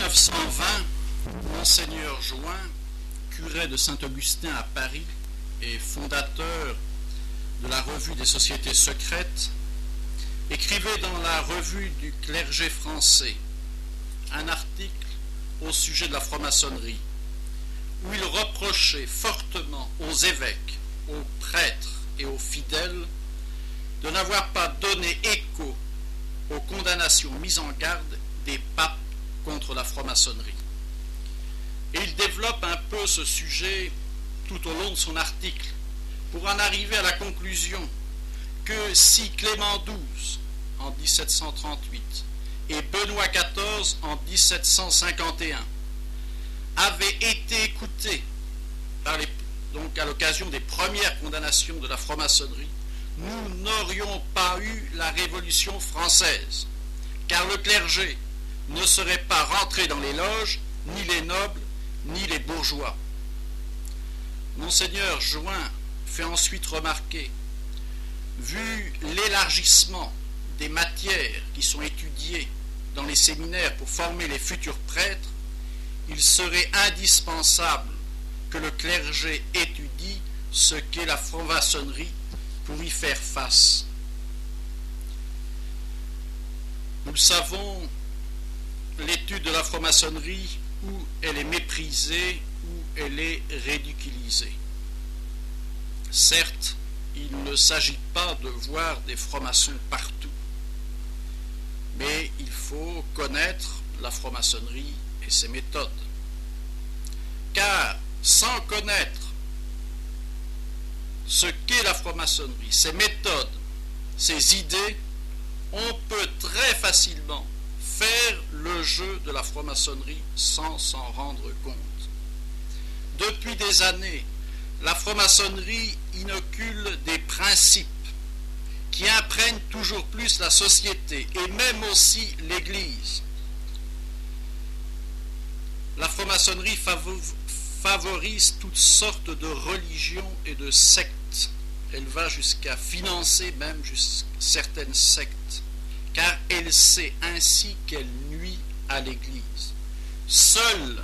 1920, Monseigneur Join, curé de Saint-Augustin à Paris et fondateur de la Revue des Sociétés Secrètes, écrivait dans la Revue du Clergé français un article au sujet de la franc-maçonnerie, où il reprochait fortement aux évêques, aux prêtres et aux fidèles de n'avoir pas donné écho aux condamnations mises en garde des papes contre la franc-maçonnerie. Et il développe un peu ce sujet tout au long de son article, pour en arriver à la conclusion que si Clément XII en 1738 et Benoît XIV en 1751 avaient été écoutés donc à l'occasion des premières condamnations de la franc-maçonnerie, nous n'aurions pas eu la Révolution française, car le clergé ne serait pas rentré dans les loges, ni les nobles, ni les bourgeois. Monseigneur Join fait ensuite remarquer, vu l'élargissement des matières qui sont étudiées dans les séminaires pour former les futurs prêtres, il serait indispensable que le clergé étudie ce qu'est la franc-maçonnerie pour y faire face. Nous le savons, l'étude de la franc-maçonnerie, où elle est méprisée, où elle est ridiculisée. Certes, il ne s'agit pas de voir des francs-maçons partout, mais il faut connaître la franc-maçonnerie et ses méthodes. Car sans connaître ce qu'est la franc-maçonnerie, ses méthodes, ses idées, on peut très facilement faire le jeu de la franc-maçonnerie sans s'en rendre compte. Depuis des années, la franc-maçonnerie inocule des principes qui imprègnent toujours plus la société et même aussi l'Église. La franc-maçonnerie favorise toutes sortes de religions et de sectes. Elle va jusqu'à financer même certaines sectes, car elle sait ainsi qu'elle nuit à l'Église. Seule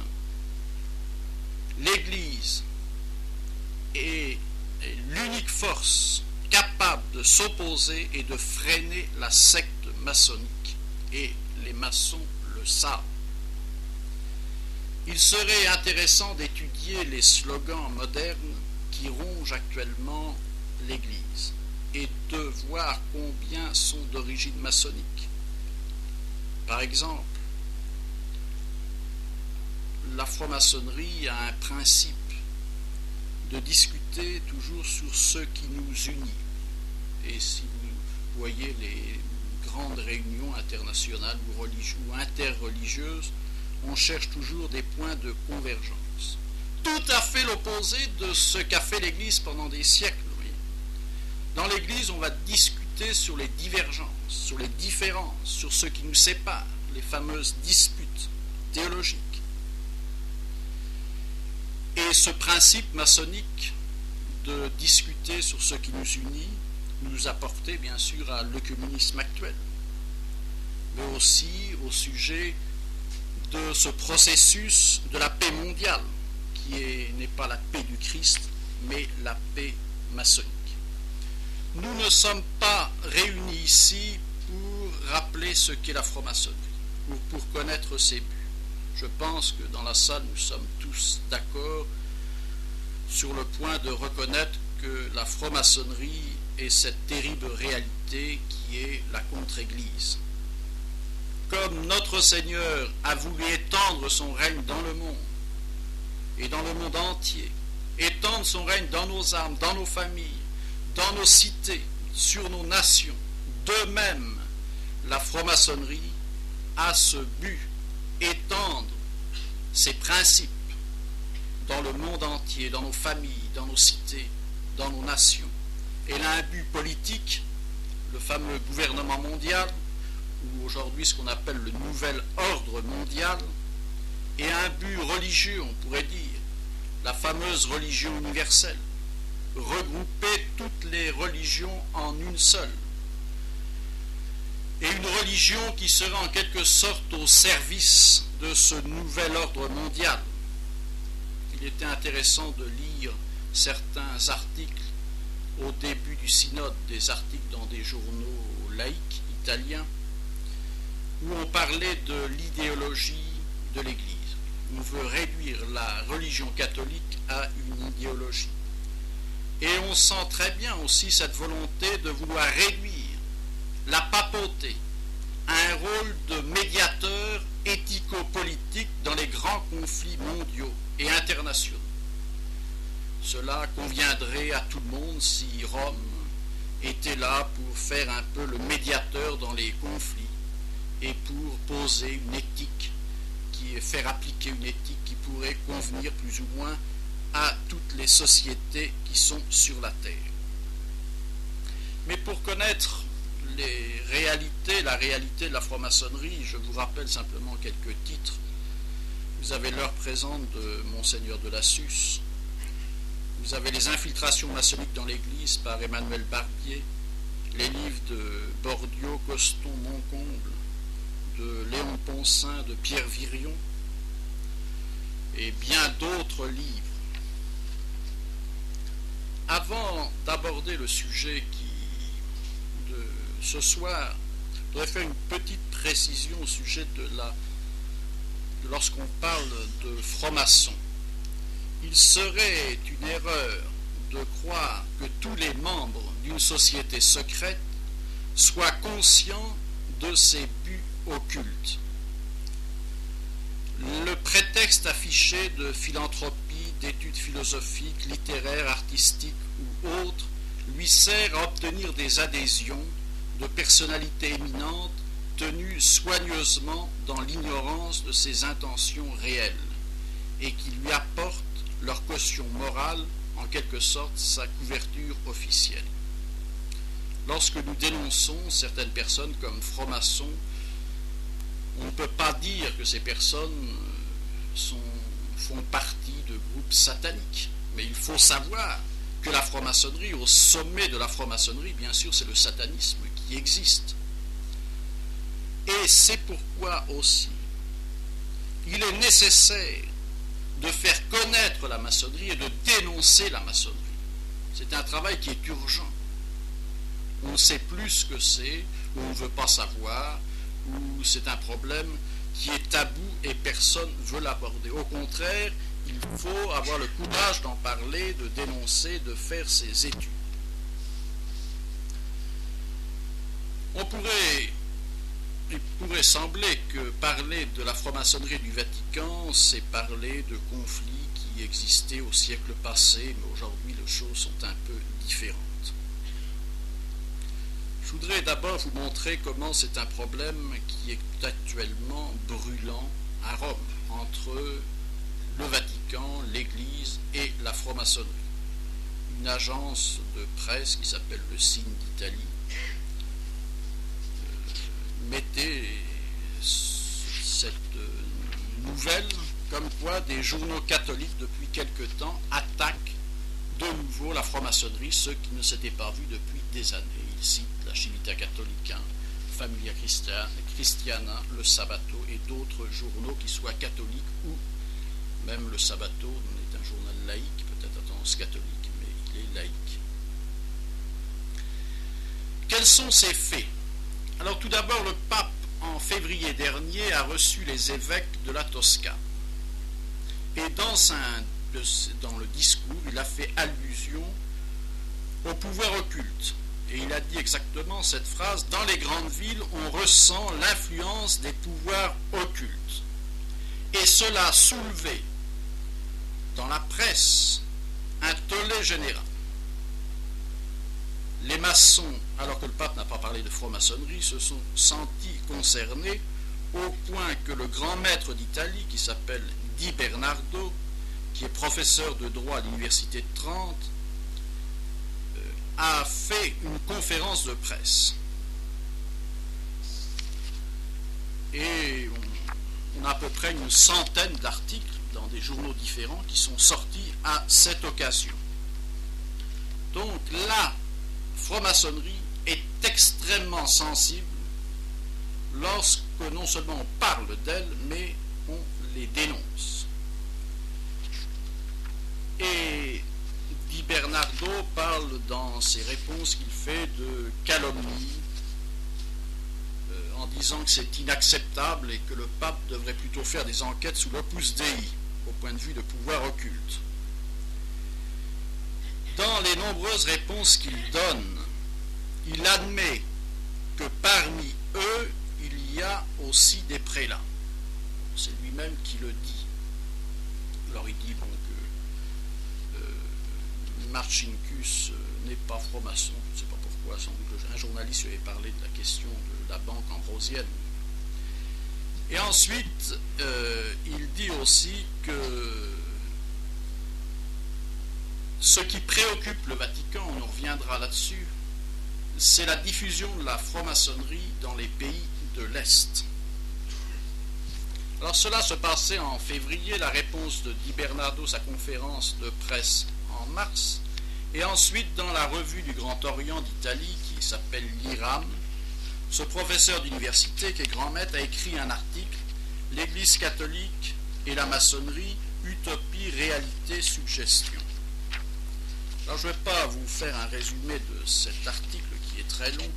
l'Église est l'unique force capable de s'opposer et de freiner la secte maçonnique, et les maçons le savent. Il serait intéressant d'étudier les slogans modernes qui rongent actuellement l'Église et de voir combien sont d'origine maçonnique. Par exemple, la franc-maçonnerie a un principe de discuter toujours sur ce qui nous unit. Et si vous voyez les grandes réunions internationales ou interreligieuses, on cherche toujours des points de convergence. Tout à fait l'opposé de ce qu'a fait l'Église pendant des siècles. Dans l'Église, on va discuter sur les divergences, sur les différences, sur ce qui nous sépare, les fameuses disputes théologiques. Et ce principe maçonnique de discuter sur ce qui nous unit nous a porté bien sûr à l'œcuménisme actuel, mais aussi au sujet de ce processus de la paix mondiale, qui n'est pas la paix du Christ, mais la paix maçonnique. Nous ne sommes pas réunis ici pour rappeler ce qu'est la franc-maçonnerie, ou pour connaître ses buts. Je pense que dans la salle, nous sommes tous d'accord sur le point de reconnaître que la franc-maçonnerie est cette terrible réalité qui est la contre-église. Comme notre Seigneur a voulu étendre son règne dans le monde, et dans le monde entier, étendre son règne dans nos âmes, dans nos familles, dans nos cités, sur nos nations, de même, la franc-maçonnerie a ce but, étendre ses principes dans le monde entier, dans nos familles, dans nos cités, dans nos nations. Elle a un but politique, le fameux gouvernement mondial, ou aujourd'hui ce qu'on appelle le nouvel ordre mondial, et un but religieux, on pourrait dire, la fameuse religion universelle, regrouper toutes les religions en une seule. et une religion qui serait en quelque sorte au service de ce nouvel ordre mondial. Il était intéressant de lire certains articles au début du synode, des articles dans des journaux laïcs italiens, où on parlait de l'idéologie de l'Église. On veut réduire la religion catholique à une idéologie. Et on sent très bien aussi cette volonté de vouloir réduire la papauté à un rôle de médiateur éthico-politique dans les grands conflits mondiaux et internationaux. Cela conviendrait à tout le monde si Rome était là pour faire un peu le médiateur dans les conflits et pour poser une éthique, faire appliquer une éthique qui pourrait convenir plus ou moins à toutes les sociétés qui sont sur la Terre. Mais pour connaître la réalité de la franc-maçonnerie, je vous rappelle simplement quelques titres. Vous avez l'heure présente de Monseigneur de Lassus. Vous avez les infiltrations maçonniques dans l'Église par Emmanuel Barbier, les livres de Bordio, Coston, Moncomble, de Léon Poncin, de Pierre Virion, et bien d'autres livres. Avant d'aborder le sujet de ce soir, je voudrais faire une petite précision au sujet de lorsqu'on parle de francs-maçons. Il serait une erreur de croire que tous les membres d'une société secrète soient conscients de ses buts occultes. Le prétexte affiché de philanthropie, d'études philosophiques, littéraires, artistiques ou autres lui sert à obtenir des adhésions de personnalités éminentes tenues soigneusement dans l'ignorance de ses intentions réelles et qui lui apportent leur caution morale, en quelque sorte sa couverture officielle. Lorsque nous dénonçons certaines personnes comme francs-maçons, on ne peut pas dire que ces personnes font partie de groupes sataniques. Mais il faut savoir que la franc-maçonnerie, au sommet de la franc-maçonnerie, bien sûr, c'est le satanisme qui existe. Et c'est pourquoi aussi il est nécessaire de faire connaître la maçonnerie et de dénoncer la maçonnerie. C'est un travail qui est urgent. On ne sait plus ce que c'est, ou on ne veut pas savoir, ou c'est un problème qui est tabou et personne ne veut l'aborder. Au contraire, il faut avoir le courage d'en parler, de dénoncer, de faire ses études. Il pourrait sembler que parler de la franc-maçonnerie du Vatican, c'est parler de conflits qui existaient au siècle passé, mais aujourd'hui les choses sont un peu différentes. Je voudrais d'abord vous montrer comment c'est un problème qui est actuellement brûlant à Rome, entre le Vatican, l'Église et la franc-maçonnerie. Une agence de presse qui s'appelle Le Signe d'Italie mettait cette nouvelle comme quoi des journaux catholiques depuis quelque temps attaquent de nouveau la franc-maçonnerie, ce qui ne s'était pas vu depuis des années. Il cite la Civiltà Catholica, Familia Cristiana, le Sabato et d'autres journaux qui soient catholiques ou même le Sabato est un journal laïque, peut-être à tendance catholique, mais il est laïque. Quels sont ces faits? Alors tout d'abord, le pape, en février dernier, a reçu les évêques de la Toscane. Et dans le discours, il a fait allusion au pouvoir occulte. Et il a dit exactement cette phrase: dans les grandes villes, on ressent l'influence des pouvoirs occultes. Et cela a soulevé dans la presse un tollé général. Les maçons, alors que le pape n'a pas parlé de franc-maçonnerie, se sont sentis concernés au point que le grand maître d'Italie, qui s'appelle Di Bernardo, qui est professeur de droit à l'université de Trente, a fait une conférence de presse. Et on a à peu près une centaine d'articles dans des journaux différents qui sont sortis à cette occasion. Donc la franc-maçonnerie est extrêmement sensible lorsque non seulement on parle d'elles, mais on les dénonce. Et Di Bernardo parle dans ses réponses qu'il fait de calomnie, en disant que c'est inacceptable et que le pape devrait plutôt faire des enquêtes sous l'opus Dei, au point de vue de pouvoir occulte. Dans les nombreuses réponses qu'il donne, il admet que parmi eux, il y a aussi des prélats. C'est lui-même qui le dit. Alors il dit bon, que Marcinkus n'est pas franc-maçon, je ne sais pas pourquoi, sans doute un journaliste lui avait parlé de la question de la banque ambrosienne. Et ensuite, il dit aussi que ce qui préoccupe le Vatican, on en reviendra là-dessus, c'est la diffusion de la franc-maçonnerie dans les pays de l'Est. Alors cela se passait en février, la réponse de Di Bernardo, sa conférence de presse en mars, et ensuite dans la revue du Grand Orient d'Italie qui s'appelle l'IRAM, ce professeur d'université qui est grand maître a écrit un article « L'Église catholique et la maçonnerie, utopie, réalité, suggestion ». Alors je ne vais pas vous faire un résumé de cet article qui est très long,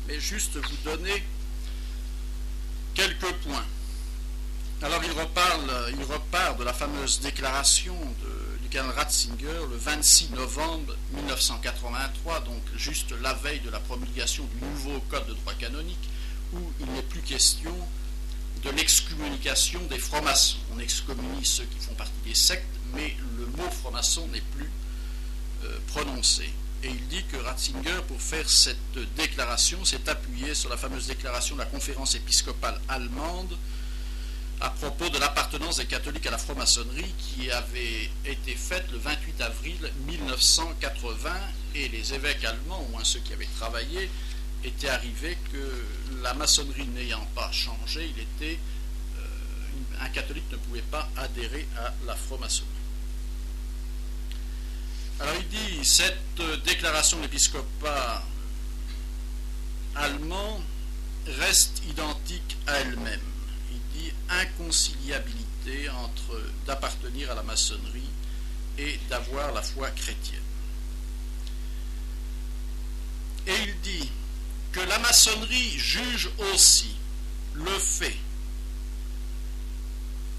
mais juste vous donner quelques points. Alors il repart de la fameuse déclaration du cardinal Ratzinger le 26 novembre 1983, donc juste la veille de la promulgation du nouveau code de droit canonique, où il n'est plus question de l'excommunication des francs-maçons. On excommunie ceux qui font partie des sectes, mais le mot franc-maçon n'est plus prononcé. Et il dit que Ratzinger, pour faire cette déclaration, s'est appuyé sur la fameuse déclaration de la conférence épiscopale allemande à propos de l'appartenance des catholiques à la franc-maçonnerie qui avait été faite le 28 avril 1980, et les évêques allemands, au moins ceux qui avaient travaillé, étaient arrivés que la maçonnerie n'ayant pas changé, un catholique ne pouvait pas adhérer à la franc-maçonnerie. Alors il dit, cette déclaration de l'épiscopat allemand reste identique à elle-même. Il dit inconciliabilité entre d'appartenir à la maçonnerie et d'avoir la foi chrétienne. Et il dit que la maçonnerie juge aussi le fait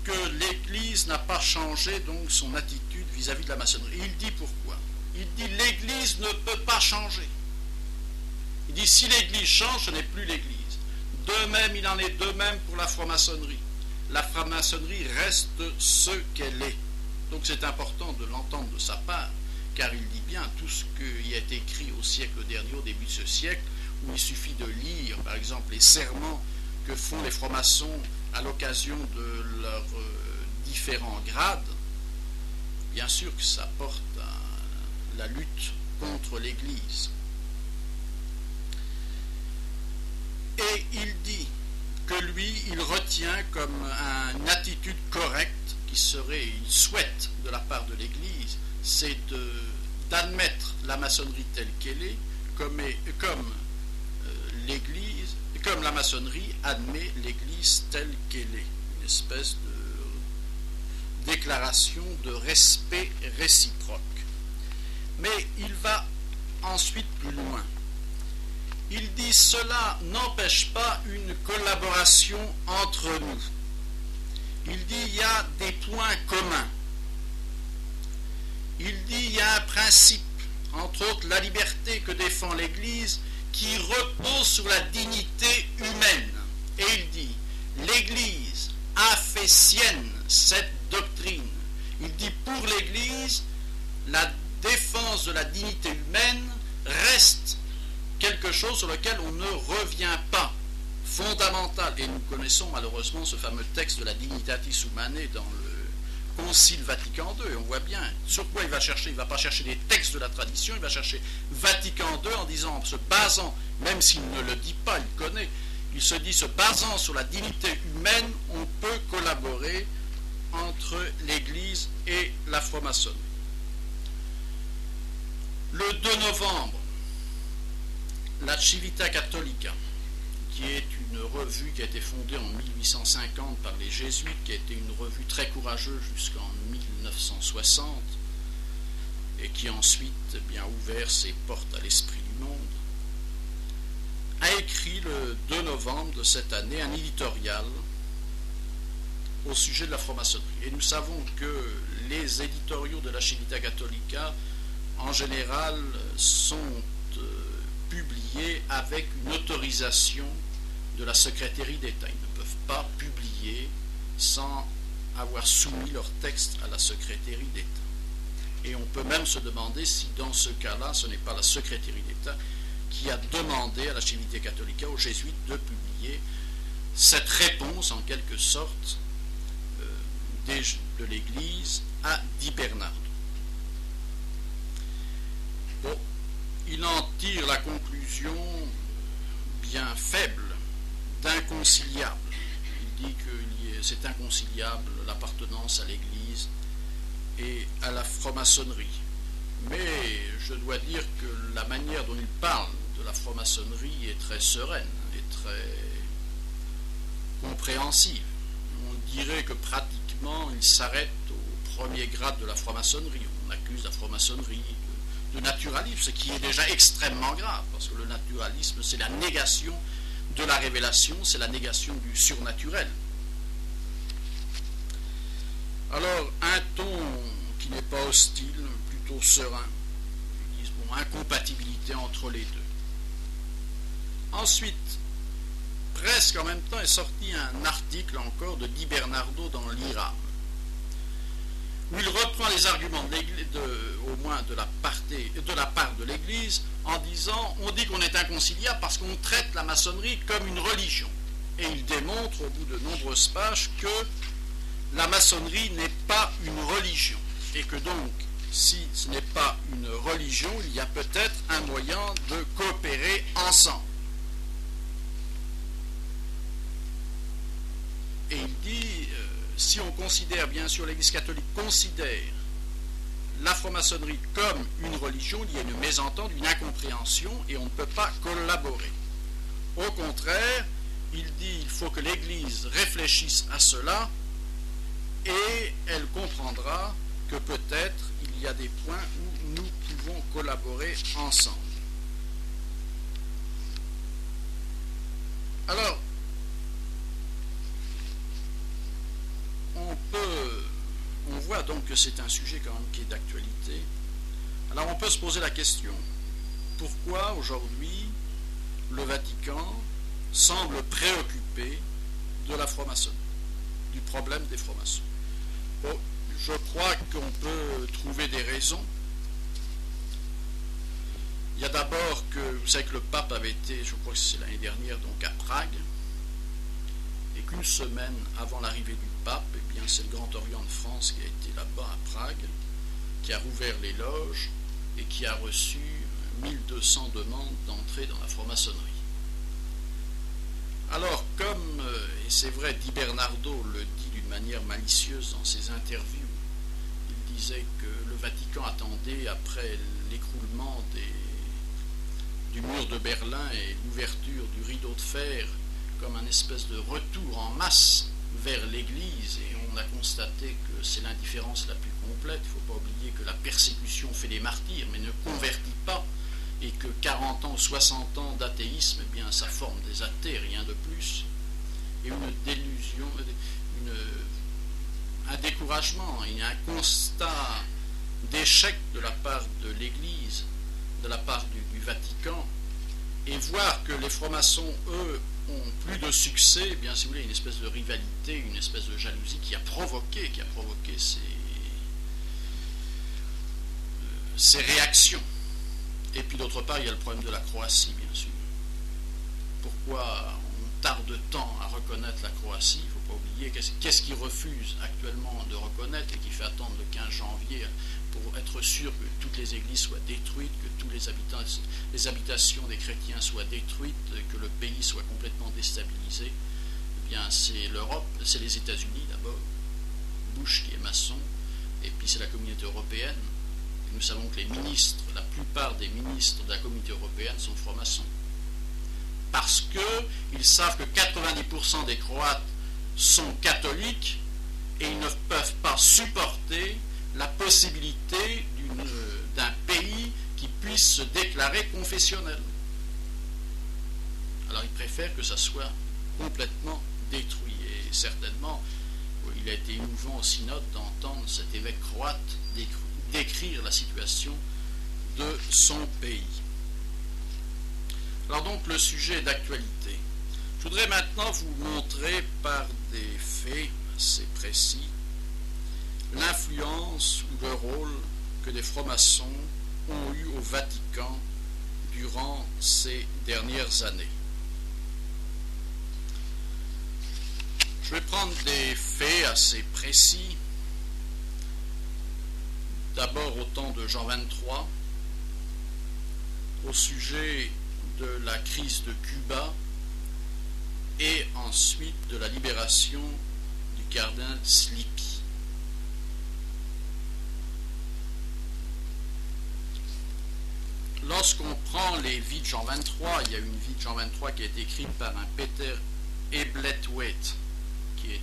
que l'Église n'a pas changé donc son attitude vis-à-vis de la maçonnerie. Il dit pourquoi? Il dit l'Église ne peut pas changer. Il dit si l'Église change, ce n'est plus l'Église. De même, il en est de même pour la franc-maçonnerie. La franc-maçonnerie reste ce qu'elle est. Donc c'est important de l'entendre de sa part, car il dit bien tout ce qui a été écrit au siècle dernier, au début de ce siècle, où il suffit de lire, par exemple, les serments que font les francs-maçons à l'occasion de leurs différents grades. Bien sûr que ça porte à la lutte contre l'Église. Et il dit que lui, il retient comme une attitude correcte qui serait, il souhaite de la part de l'Église, c'est d'admettre la maçonnerie telle qu'elle est, comme l'Église, comme la maçonnerie admet l'Église telle qu'elle est. Une espèce de déclaration de respect réciproque. Mais il va ensuite plus loin. Il dit cela n'empêche pas une collaboration entre nous. Il dit il y a des points communs. Il dit il y a un principe, entre autres la liberté que défend l'Église, qui repose sur la dignité humaine. Et il dit l'Église a fait sienne cette doctrine. Il dit pour l'Église, la défense de la dignité humaine reste quelque chose sur lequel on ne revient pas, fondamental. Et nous connaissons malheureusement ce fameux texte de la Dignitatis Humanae dans le Concile Vatican II. Et on voit bien sur quoi il va chercher. Il ne va pas chercher des textes de la tradition, il va chercher Vatican II en disant, en se basant, même s'il ne le dit pas, il connaît, il se dit, se basant sur la dignité humaine, on peut collaborer entre l'Église et la franc-maçonnerie. Le 2 novembre, la Civita Cattolica, qui est une revue qui a été fondée en 1850 par les Jésuites, qui a été une revue très courageuse jusqu'en 1960, et qui ensuite a ouvert ses portes à l'esprit du monde, a écrit le 2 novembre de cette année un éditorial au sujet de la franc-maçonnerie. Et nous savons que les éditoriaux de la Civiltà Cattolica, en général, sont publiés avec une autorisation de la secrétairie d'État. Ils ne peuvent pas publier sans avoir soumis leur texte à la secrétairie d'État. Et on peut même se demander si dans ce cas-là, ce n'est pas la secrétairie d'État qui a demandé à la Civiltà Cattolica, aux jésuites, de publier cette réponse, en quelque sorte, de l'Église à Di Bernardo. Bon, il en tire la conclusion bien faible d'inconciliable. Il dit que c'est inconciliable l'appartenance à l'Église et à la franc-maçonnerie. Mais je dois dire que la manière dont il parle de la franc-maçonnerie est très sereine et très compréhensive. On dirait que pratiquement il s'arrête au premier grade de la franc-maçonnerie. On accuse la franc-maçonnerie de naturalisme, ce qui est déjà extrêmement grave, parce que le naturalisme, c'est la négation de la révélation, c'est la négation du surnaturel. Alors, un ton qui n'est pas hostile, plutôt serein, ils disent, bon, incompatibilité entre les deux. Ensuite, presque en même temps, est sorti un article encore de Di Bernardo dans l'IRAM, où il reprend les arguments au moins de la part de l'Église, en disant, on dit qu'on est inconciliable parce qu'on traite la maçonnerie comme une religion. Et il démontre au bout de nombreuses pages que la maçonnerie n'est pas une religion. Et que donc, si ce n'est pas une religion, il y a peut-être un moyen de coopérer ensemble. Et il dit, si on considère, bien sûr, l'Église catholique considère la franc-maçonnerie comme une religion, il y a une mésentente, une incompréhension, et on ne peut pas collaborer. Au contraire, il dit il faut que l'Église réfléchisse à cela, et elle comprendra que peut-être il y a des points où nous pouvons collaborer ensemble. Alors, on voit donc que c'est un sujet quand même qui est d'actualité. Alors on peut se poser la question, pourquoi aujourd'hui le Vatican semble préoccupé de la franc-maçonnerie, du problème des francs-maçons? Bon, je crois qu'on peut trouver des raisons. Il y a d'abord que, vous savez que le pape avait été, je crois que c'est l'année dernière, donc à Prague, et qu'une semaine avant l'arrivée du pape, eh bien c'est le Grand Orient de France qui a été là-bas à Prague, qui a rouvert les loges et qui a reçu 1200 demandes d'entrée dans la franc-maçonnerie. Alors, comme, et c'est vrai, Di Bernardo le dit d'une manière malicieuse dans ses interviews, il disait que le Vatican attendait, après l'écroulement du mur de Berlin et l'ouverture du rideau de fer, comme un espèce de retour en masse vers l'Église, et on a constaté que c'est l'indifférence la plus complète. Il ne faut pas oublier que la persécution fait des martyrs, mais ne convertit pas, et que 40 ans, 60 ans d'athéisme, eh bien, ça forme des athées, rien de plus, et une délusion, un découragement, et un constat d'échec de la part de l'Église, de la part du Vatican, et voir que les francs-maçons, eux, ont plus de succès, eh bien, si vous voulez, une espèce de rivalité, une espèce de jalousie qui a provoqué ces réactions. Et puis d'autre part, il y a le problème de la Croatie, bien sûr. Pourquoi on tarde tant à reconnaître la Croatie? Il ne faut pas oublier qu'est-ce qui refuse actuellement de reconnaître et qui fait attendre le 15 janvier pour être sûr que toutes les églises soient détruites, que tous les habitations des chrétiens soient détruites, que le pays soit complètement déstabilisé. Eh bien, c'est l'Europe, c'est les États-Unis d'abord, Bush qui est maçon, et puis c'est la communauté européenne. Et nous savons que les ministres, la plupart des ministres de la communauté européenne sont francs-maçons. Parce Ils savent que 90% des Croates sont catholiques et ils ne peuvent pas supporter la possibilité d'un pays qui puisse se déclarer confessionnel. Alors ils préfèrent que ça soit complètement détruit. Et certainement, il a été émouvant au synode d'entendre cet évêque croate décrire la situation de son pays. Alors donc le sujet d'actualité. Je voudrais maintenant vous montrer par des faits assez précis l'influence ou le rôle que les francs-maçons ont eu au Vatican durant ces dernières années. Je vais prendre des faits assez précis. D'abord au temps de Jean XXIII, au sujet de la crise de Cuba et ensuite de la libération du cardinal Slipy. Lorsqu'on prend les vies de Jean XXIII, il y a une vie de Jean XXIII qui a été écrite par un Peter Ebletwaite, qui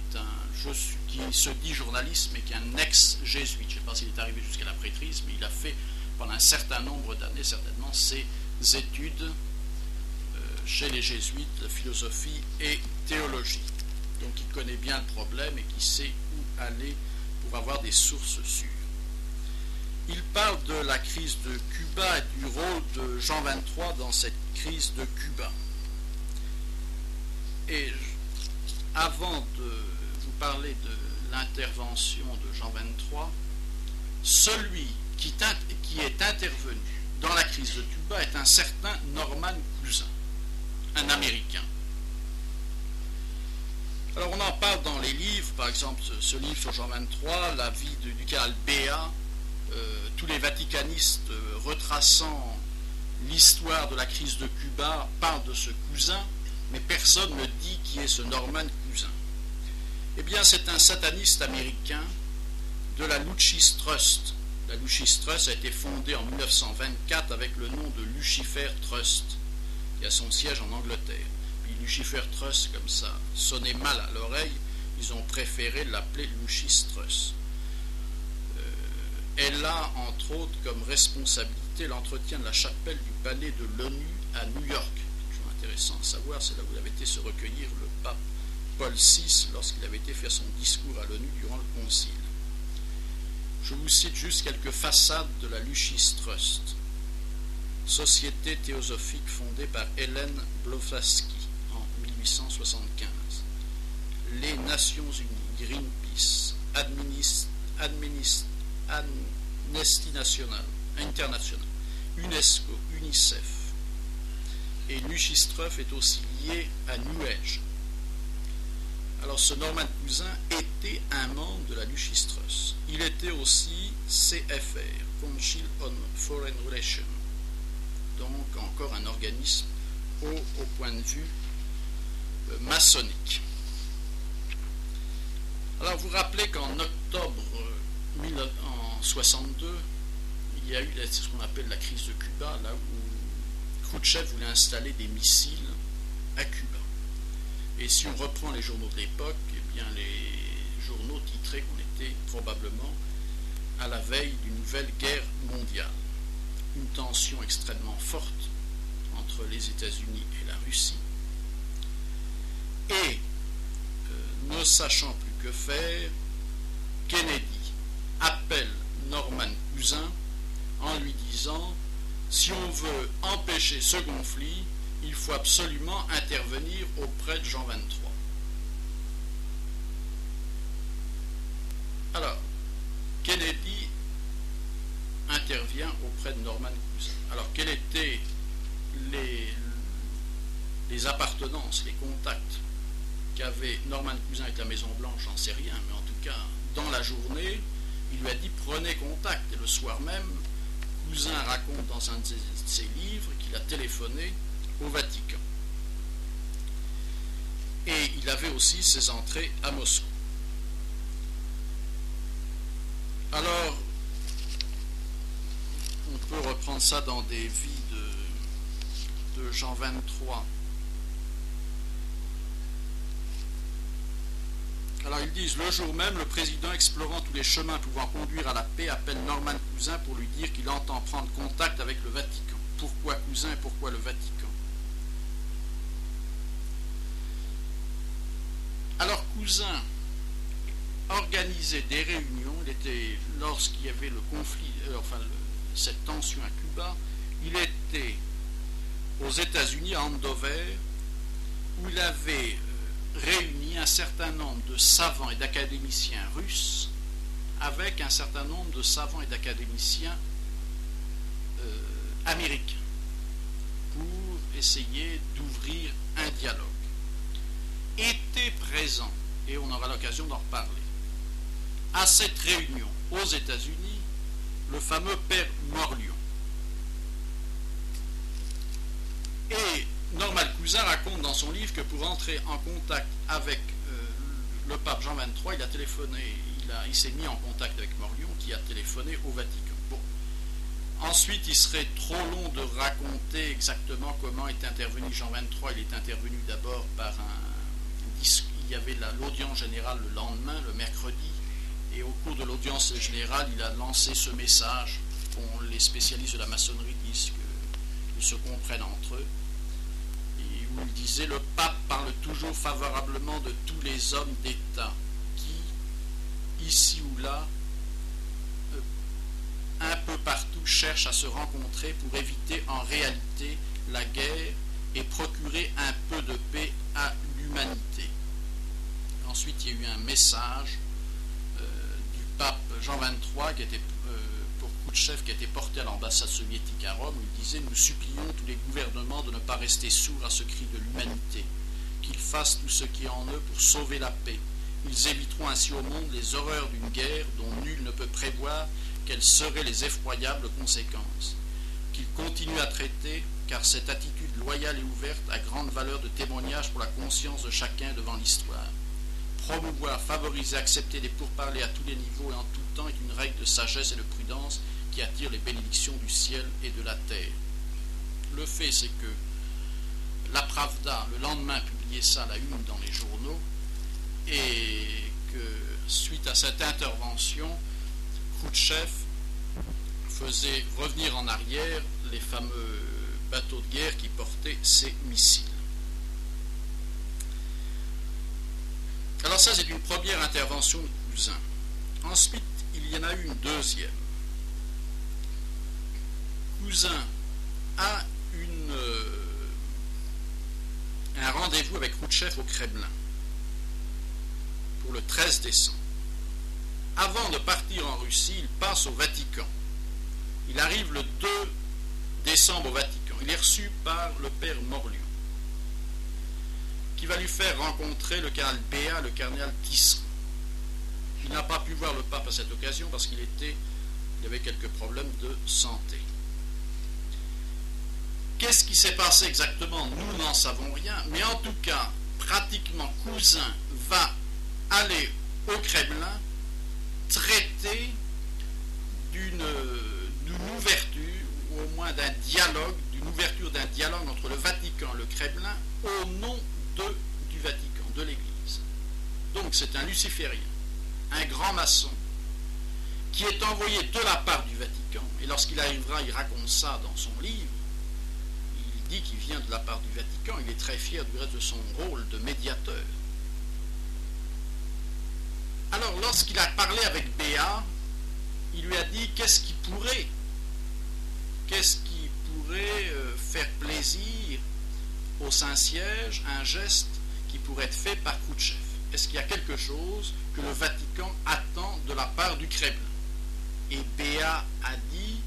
se dit journaliste, mais qui est un ex-jésuite. Je ne sais pas s'il est arrivé jusqu'à la prêtrise, mais il a fait pendant un certain nombre d'années, certainement, ses études chez les jésuites, de philosophie et théologie. Donc il connaît bien le problème et qui sait où aller pour avoir des sources sûres. Il parle de la crise de Cuba et du rôle de Jean XXIII dans cette crise de Cuba. Et avant de vous parler de l'intervention de Jean XXIII, celui qui est intervenu dans la crise de Cuba est un certain Norman Cousin, un Américain. Alors on en parle dans les livres, par exemple ce livre sur Jean XXIII, la vie du cardinal Béat, tous les vaticanistes retraçant l'histoire de la crise de Cuba parlent de ce cousin, mais personne ne dit qui est ce Norman Cousin. Eh bien, c'est un sataniste américain de la Lucis Trust. La Lucis Trust a été fondée en 1924 avec le nom de Lucifer Trust, qui a son siège en Angleterre. Puis Lucifer Trust, comme ça, sonnait mal à l'oreille, ils ont préféré l'appeler Lucis Trust. Elle a, entre autres, comme responsabilité l'entretien de la chapelle du palais de l'ONU à New York. Toujours intéressant à savoir, c'est là où avait été se recueillir le pape Paul VI lorsqu'il avait été faire son discours à l'ONU durant le concile. Je vous cite juste quelques façades de la Lucis Trust, société théosophique fondée par Hélène Blavatsky en 1875. Les Nations Unies, Greenpeace, Amnesty International, UNESCO, UNICEF. Et Lucis Trust est aussi lié à New Age. Alors ce Norman Cousin était un membre de la Lucis Trust. Il était aussi CFR, Council on Foreign Relations, donc encore un organisme au point de vue maçonnique. Alors vous rappelez qu'en octobre 1962, il y a eu ce qu'on appelle la crise de Cuba, là où Khrouchtchev voulait installer des missiles à Cuba. Et si on reprend les journaux de l'époque, eh bien les journaux titraient qu'on était probablement à la veille d'une nouvelle guerre mondiale. Une tension extrêmement forte entre les États-Unis et la Russie. Et ne sachant plus que faire, Kennedy appelle Norman Cousin en lui disant « Si on veut empêcher ce conflit, il faut absolument intervenir auprès de Jean XXIII. » Alors, Kennedy intervient auprès de Norman Cousin. Alors, quels étaient les appartenances, les contacts qu'avait Norman Cousin avec la Maison-Blanche, j'en sais rien, mais en tout cas, dans la journée, il lui a dit « Prenez contact ». Et le soir même, Cousin raconte dans un de ses livres qu'il a téléphoné au Vatican. Et il avait aussi ses entrées à Moscou. Alors, on peut reprendre ça dans des vies de Jean XXIII. Alors ils disent, le jour même, le président, explorant tous les chemins pouvant conduire à la paix, appelle Norman Cousin pour lui dire qu'il entend prendre contact avec le Vatican. Pourquoi Cousin et pourquoi le Vatican? Alors Cousin organisait des réunions, lorsqu'il y avait le conflit, cette tension à Cuba, il était aux États-Unis, à Andover, où il avait réuni un certain nombre de savants et d'académiciens russes avec un certain nombre de savants et d'académiciens américains pour essayer d'ouvrir un dialogue. Était présent, et on aura l'occasion d'en reparler, à cette réunion aux États-Unis, le fameux père Morlion. Et Norman Cousin raconte dans son livre que pour entrer en contact avec le pape Jean XXIII, il a téléphoné, il s'est mis en contact avec Morlion, qui a téléphoné au Vatican. Bon. Ensuite, il serait trop long de raconter exactement comment est intervenu Jean XXIII. Il est intervenu d'abord par il y avait l'audience générale le lendemain, le mercredi, et au cours de l'audience générale, il a lancé ce message. Bon, les spécialistes de la maçonnerie disent qu'ils se comprennent entre eux, et où il disait: le pape parle toujours favorablement de tous les hommes d'État qui, ici ou là, un peu partout, cherchent à se rencontrer pour éviter en réalité la guerre et procurer un peu de paix à l'humanité. Ensuite, il y a eu un message du pape Jean XXIII qui était pour Khrouchtchev, qui a été porté à l'ambassade soviétique à Rome. Il disait: nous supplions tous les gouvernements de ne pas rester sourds à ce cri de l'humanité, qu'ils fassent tout ce qui est en eux pour sauver la paix. Ils éviteront ainsi au monde les horreurs d'une guerre dont nul ne peut prévoir quelles seraient les effroyables conséquences. Qu'ils continuent à traiter, car cette attitude loyale et ouverte a grande valeur de témoignage pour la conscience de chacun devant l'histoire. Promouvoir, favoriser, accepter les pourparlers à tous les niveaux et en tout temps est une règle de sagesse et de prudence qui attire les bénédictions du ciel et de la terre. Le fait, c'est que la Pravda, le lendemain, publiait ça à la une dans les journaux, et que, suite à cette intervention, Khrouchtchev faisait revenir en arrière les fameux bateaux de guerre qui portaient ses missiles. Alors ça, c'est une première intervention de Cousin. Ensuite, il y en a eu une deuxième. Cousin a un rendez-vous avec Khrouchtchev au Kremlin pour le 13 décembre. Avant de partir en Russie, il passe au Vatican. Il arrive le 2 décembre au Vatican. Il est reçu par le père Morlion, qui va lui faire rencontrer le cardinal Béat, le cardinal Tisserand. Il n'a pas pu voir le pape à cette occasion parce qu'il avait quelques problèmes de santé. Qu'est-ce qui s'est passé exactement? Nous n'en savons rien, mais en tout cas, pratiquement, Cousin va aller au Kremlin traiter d'une ouverture, ou au moins d'un dialogue, d'une ouverture d'un dialogue entre le Vatican et le Kremlin au nom du Vatican, de l'Église. Donc c'est un luciférien, un grand maçon, qui est envoyé de la part du Vatican, et lorsqu'il arrivera, il raconte ça dans son livre. Il dit qu'il vient de la part du Vatican, il est très fier du reste de son rôle de médiateur. Alors lorsqu'il a parlé avec Béat, il lui a dit qu'est-ce qui pourrait faire plaisir au Saint-Siège, un geste qui pourrait être fait par Khrouchtchev. Est-ce qu'il y a quelque chose que le Vatican attend de la part du Kremlin? Et Béat a dit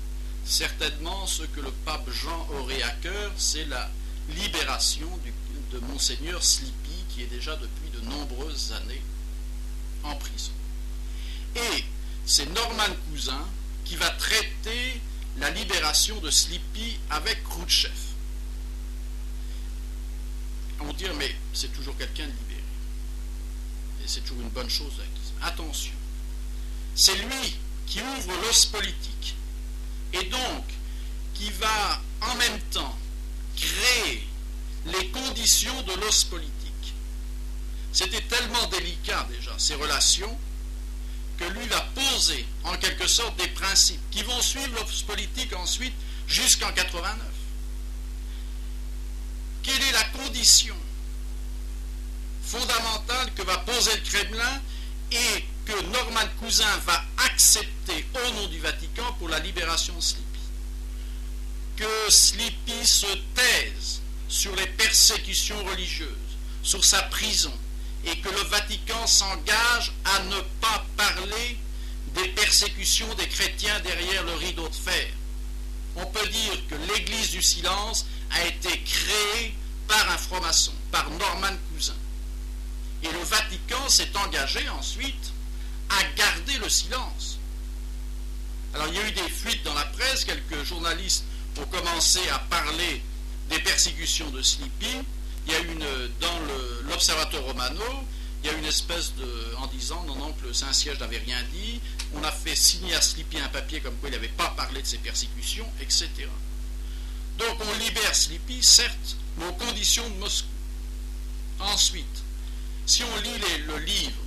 certainement ce que le pape Jean aurait à cœur, c'est la libération de Monseigneur Slipy, qui est déjà depuis de nombreuses années en prison. Et c'est Norman Cousin qui va traiter la libération de Slipy avec Khrouchtchev. On va dire, mais c'est toujours quelqu'un de libéré. Et c'est toujours une bonne chose. Attention. C'est lui qui ouvre l'os politique. Et donc, qui va en même temps créer les conditions de l'os politique. C'était tellement délicat déjà, ces relations, que lui va poser en quelque sorte des principes qui vont suivre l'Ostpolitik ensuite jusqu'en 89. Quelle est la condition fondamentale que va poser le Kremlin et que Norman Cousin va accepter au nom du Vatican pour la libération de Slipy? Que Slipy se taise sur les persécutions religieuses, sur sa prison, et que le Vatican s'engage à ne pas parler des persécutions des chrétiens derrière le rideau de fer. On peut dire que l'Église du silence a été créée par un franc-maçon, par Norman Cousin. Et le Vatican s'est engagé ensuite à garder le silence. Alors il y a eu des fuites dans la presse, quelques journalistes ont commencé à parler des persécutions de Slipy. Il y a dans l'Observateur Romano, il y a une espèce en disant non, non, que le Saint-Siège n'avait rien dit, on a fait signer à Slipy un papier comme quoi il n'avait pas parlé de ses persécutions, etc. Donc on libère Slipy, certes, mais aux conditions de Moscou. Ensuite, si on lit le livre,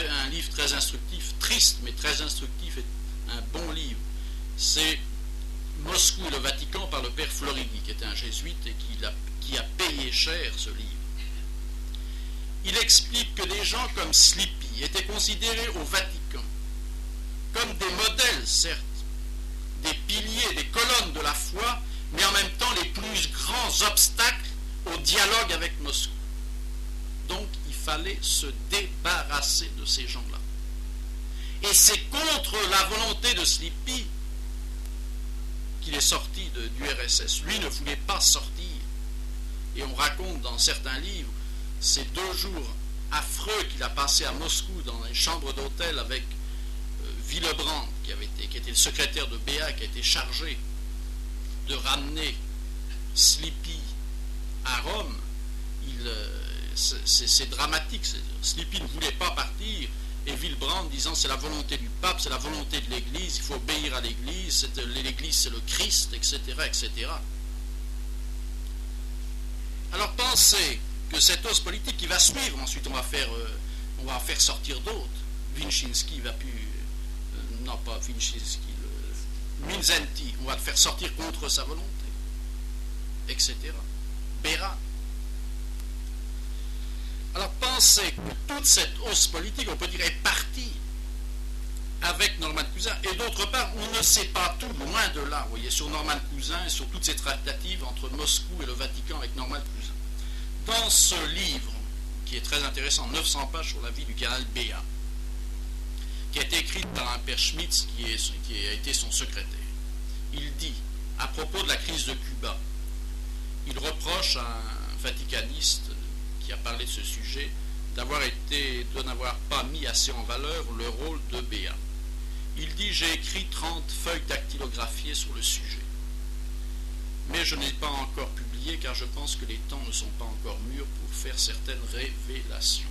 un livre très instructif, triste mais très instructif et un bon livre, c'est Moscou et le Vatican par le père Floridi, qui était un jésuite et qui a payé cher ce livre. Il explique que des gens comme Slipy étaient considérés au Vatican comme des modèles, certes, des piliers, des colonnes de la foi, mais en même temps les plus grands obstacles au dialogue avec Moscou. Donc il fallait se débarrasser de ces gens-là. Et c'est contre la volonté de Slipy qu'il est sorti du RSS. Lui ne voulait pas sortir. Et on raconte dans certains livres ces 2 jours affreux qu'il a passés à Moscou dans les chambres d'hôtel avec Willebrand, qui était le secrétaire de Béat, qui a été chargé de ramener Slipy à Rome. C'est dramatique. Slipy ne voulait pas partir. Et Willebrand disant c'est la volonté du pape, c'est la volonté de l'Église, il faut obéir à l'Église, l'Église c'est le Christ, etc., etc. Alors pensez que cette Ostpolitik qui va suivre, ensuite on va en faire sortir d'autres. Winchinsky va plus, non pas Winchinsky, Minzenty, on va le faire sortir contre sa volonté, etc. Bérat. Alors pensez que toute cette Ostpolitik, on peut dire, est partie avec Norman Cousin, et d'autre part, on ne sait pas tout, loin de là, vous voyez, sur Norman Cousin et sur toutes ces tractatives entre Moscou et le Vatican avec Norman Cousin. Dans ce livre, qui est très intéressant, 900 pages sur la vie du cardinal Béat, qui a été écrite par un père Schmitz qui a été son secrétaire, il dit, à propos de la crise de Cuba, il reproche à un vaticaniste qui a parlé de ce sujet, de n'avoir pas mis assez en valeur le rôle de Béat. Il dit, j'ai écrit 30 feuilles dactylographiées sur le sujet. Mais je n'ai pas encore publié car je pense que les temps ne sont pas encore mûrs pour faire certaines révélations.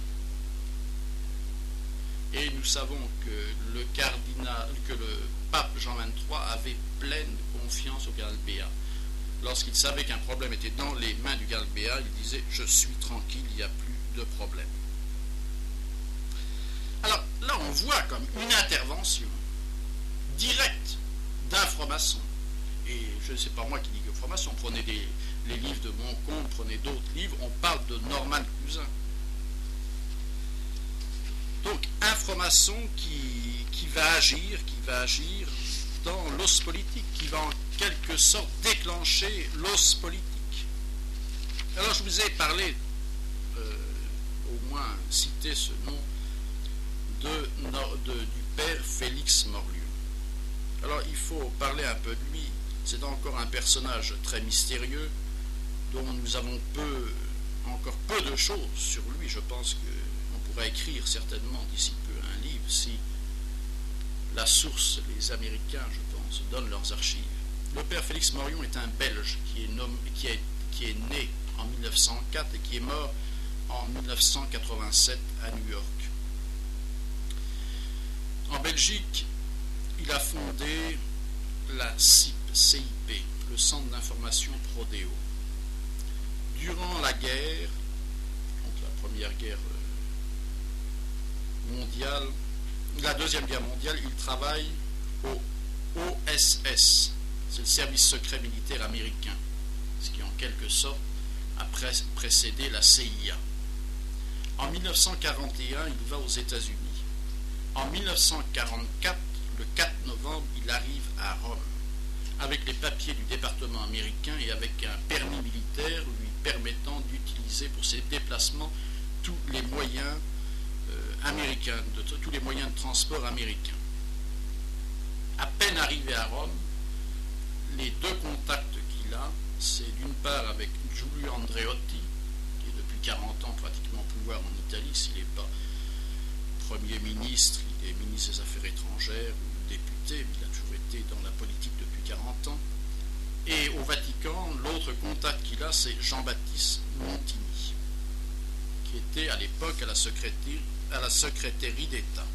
Et nous savons que le pape Jean XXIII avait pleine confiance au cardinal Béat. Lorsqu'il savait qu'un problème était dans les mains du cardinal Béat, il disait « Je suis tranquille, il n'y a plus de problème ». Alors là, on voit comme une intervention directe d'un franc-maçon. Et je ne sais pas moi qui dis que franc-maçon, prenez les livres de Montcombe, prenez d'autres livres, on parle de Norman Cousin. Donc un franc-maçon qui va agir dans l'Ostpolitik, qui va en quelque sorte déclencher l'Ostpolitik. Alors je vous ai parlé, au moins cité ce nom, du père Félix Morlieu. Alors il faut parler un peu de lui. C'est encore un personnage très mystérieux dont nous avons encore peu de choses sur lui. Je pense qu'on pourrait écrire certainement d'ici peu un livre si la source, les Américains, je pense, donnent leurs archives. Le père Félix Morlieu est un Belge qui est né en 1904 et qui est mort en 1987 à New York. En Belgique, il a fondé la CIP, le Centre d'information Prodéo. Durant la guerre, donc la Première Guerre mondiale, la Deuxième Guerre mondiale, il travaille au OSS, c'est le service secret militaire américain, ce qui en quelque sorte a précédé la CIA. En 1941, il va aux États-Unis. En 1944, le 4 novembre, il arrive à Rome, avec les papiers du département américain et avec un permis militaire lui permettant d'utiliser pour ses déplacements tous les moyens américains, tous les moyens de transport américains. À peine arrivé à Rome, les deux contacts qu'il a, c'est d'une part avec Giulio Andreotti, qui est depuis 40 ans pratiquement au pouvoir en Italie, s'il n'est pas Premier ministre, il est ministre des Affaires étrangères ou député, mais il a toujours été dans la politique depuis 40 ans. Et au Vatican, l'autre contact qu'il a, c'est Jean-Baptiste Montini, qui était à l'époque à la secrétairie d'État.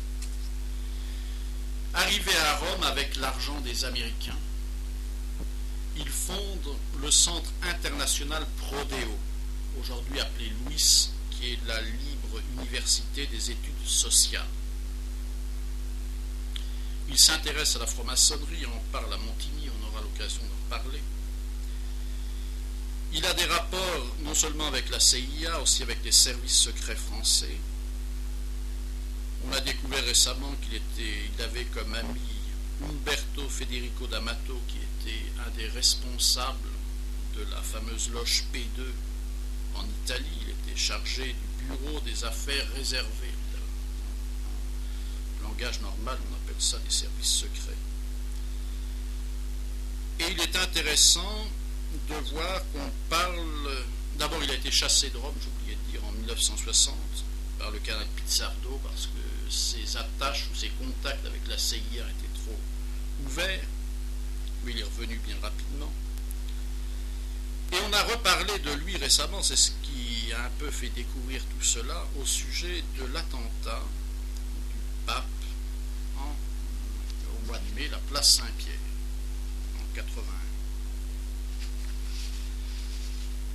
Arrivé à Rome avec l'argent des Américains, il fonde le Centre international Prodeo, aujourd'hui appelé LUIS, qui est la libre université des études sociales. Il s'intéresse à la franc-maçonnerie, on en parle à Montigny, on aura l'occasion d'en parler. Il a des rapports non seulement avec la CIA, aussi avec les services secrets français. On a découvert récemment qu'il avait comme ami Umberto Federico D'Amato, qui était un des responsables de la fameuse loge P2 en Italie. Il était chargé du bureau des affaires réservées. En langage normal, on appelle ça des services secrets. Et il est intéressant de voir qu'on parle... D'abord, il a été chassé de Rome, j'ai oublié de dire, en 1960, par le canal Pizzardo, parce que ses attaches ou ses contacts avec la CIA étaient trop ouverts, mais il est revenu bien rapidement. Et on a reparlé de lui récemment, c'est ce qui a un peu fait découvrir tout cela, au sujet de l'attentat du pape au mois de mai, la place Saint-Pierre, en 81.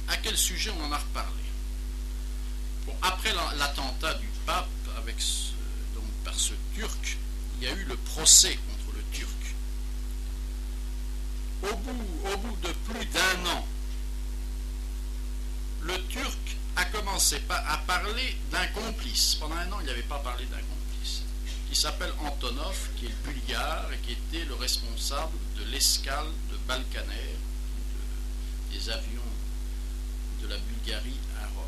À quel sujet on en a reparlé? Bon, après l'attentat du pape par ce Turc, il y a eu le procès contre le Turc. Au bout de plus d'1 an, le Turc a commencé à parler d'un complice. Pendant 1 an, il n'avait pas parlé d'un complice, qui s'appelle Antonov, qui est le bulgare et qui était le responsable de l'escale de Balkaner, des avions de la Bulgarie à Rome.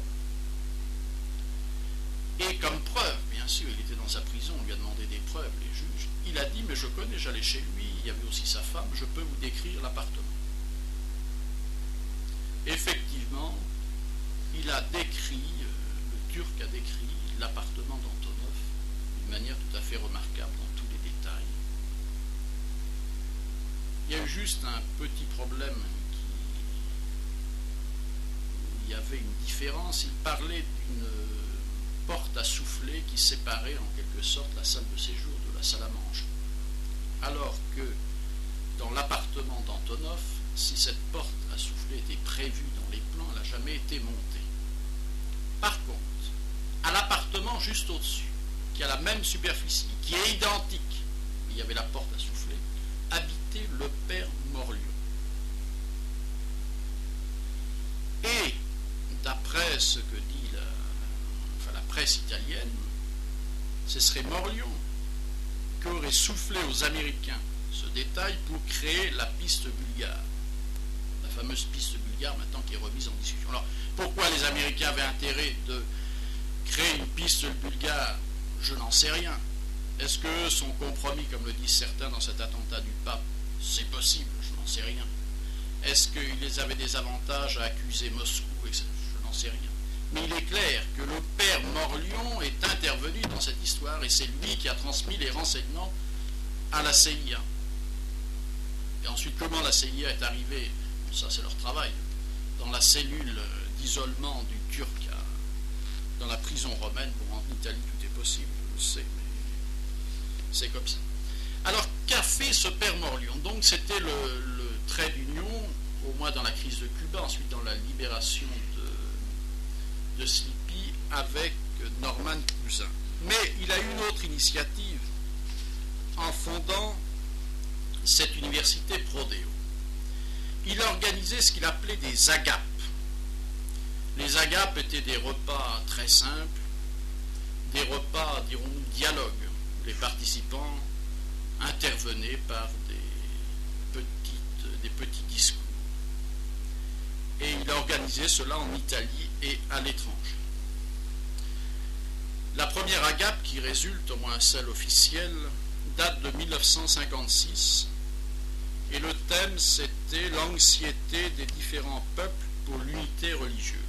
Et comme preuve, bien sûr, il était dans sa prison, on lui a demandé des preuves, les juges. Il a dit, mais je connais, j'allais chez lui, il y avait aussi sa femme, je peux vous décrire l'appartement. Effectivement, il a décrit, le Turc a décrit l'appartement d'Antonov d'une manière tout à fait remarquable dans tous les détails. Il y a eu juste un petit problème où il y avait une différence. Il parlait d'une porte à souffler qui séparait en quelque sorte la salle de séjour de la salle à manger. Alors que dans l'appartement d'Antonov, si cette porte à souffler était prévue dans les plans, elle n'a jamais été montée. Par contre, à l'appartement juste au-dessus, qui a la même superficie, qui est identique, il y avait la porte à souffler, habitait le père Morlion. Et d'après ce que dit la presse italienne, ce serait Morlion qui aurait soufflé aux Américains ce détail pour créer la piste bulgare. La fameuse piste bulgare maintenant qui est remise en discussion. Alors, pourquoi les Américains avaient intérêt de créer une piste bulgare? Je n'en sais rien. Est-ce qu'eux sont compromis, comme le disent certains, dans cet attentat du pape? C'est possible, je n'en sais rien. Est-ce qu'ils avaient des avantages à accuser Moscou? Je n'en sais rien. Mais il est clair que le père Morlion est intervenu dans cette histoire et c'est lui qui a transmis les renseignements à la CIA. Et ensuite, comment la CIA est arrivée? Ça, c'est leur travail. Dans la cellule d'isolement du Turc dans la prison romaine. Bon, en Italie, tout est possible, je le sais, mais c'est comme ça. Alors, qu'a fait ce père Morlion? Donc, c'était le trait d'union, au moins dans la crise de Cuba, ensuite dans la libération de Slipi avec Norman Cousin. Mais il a eu une autre initiative en fondant cette université Prodeo. Il a organisé ce qu'il appelait des agapes. Les agapes étaient des repas très simples, des repas, dirons-nous, dialogues, où les participants intervenaient par des petits discours. Et il a organisé cela en Italie et à l'étranger. La première agape qui résulte, au moins celle officielle, date de 1956, et le thème c'était l'anxiété des différents peuples pour l'unité religieuse.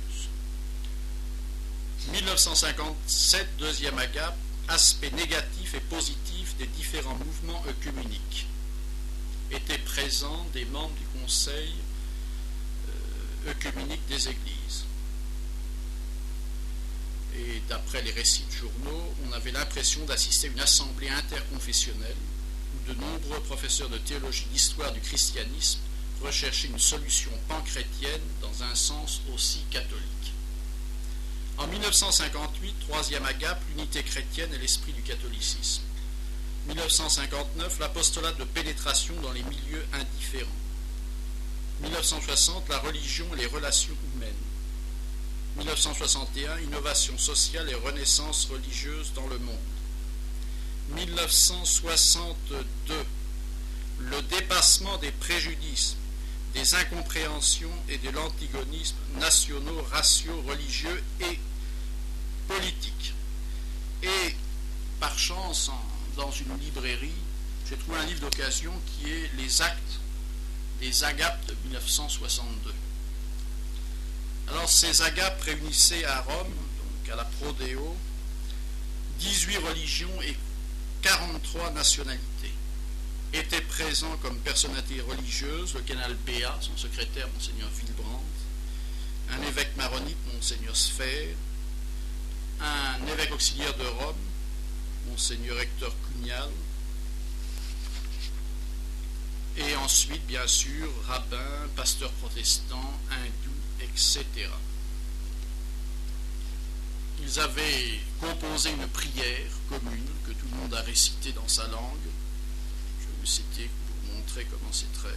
1957, deuxième agape, aspect négatif et positif des différents mouvements œcuméniques. Étaient présents des membres du Conseil œcuménique des Églises. Et d'après les récits de journaux, on avait l'impression d'assister à une assemblée interconfessionnelle où de nombreux professeurs de théologie et d'histoire du christianisme recherchaient une solution panchrétienne dans un sens aussi catholique. En 1958, troisième agape, l'unité chrétienne et l'esprit du catholicisme. 1959, l'apostolat de pénétration dans les milieux indifférents. 1960, la religion et les relations humaines. 1961, innovation sociale et renaissance religieuse dans le monde. 1962, le dépassement des préjudices, des incompréhensions et de l'antigonisme nationaux, raciaux, religieux et politiques. Et par chance, dans une librairie, j'ai trouvé un livre d'occasion qui est Les Actes des agapes de 1962. Alors ces agapes réunissaient à Rome, donc à la Prodeo, 18 religions et 43 nationalités. Étaient présents comme personnalités religieuses le cardinal Béat, son secrétaire, Monseigneur Wilbrand, un évêque maronite, Monseigneur Sphère, un évêque auxiliaire de Rome, Monseigneur Hector Cunial, et ensuite, bien sûr, rabbins, pasteurs protestants, hindous, etc. Ils avaient composé une prière commune que tout le monde a récitée dans sa langue. Je vais vous citer pour vous montrer comment c'est très...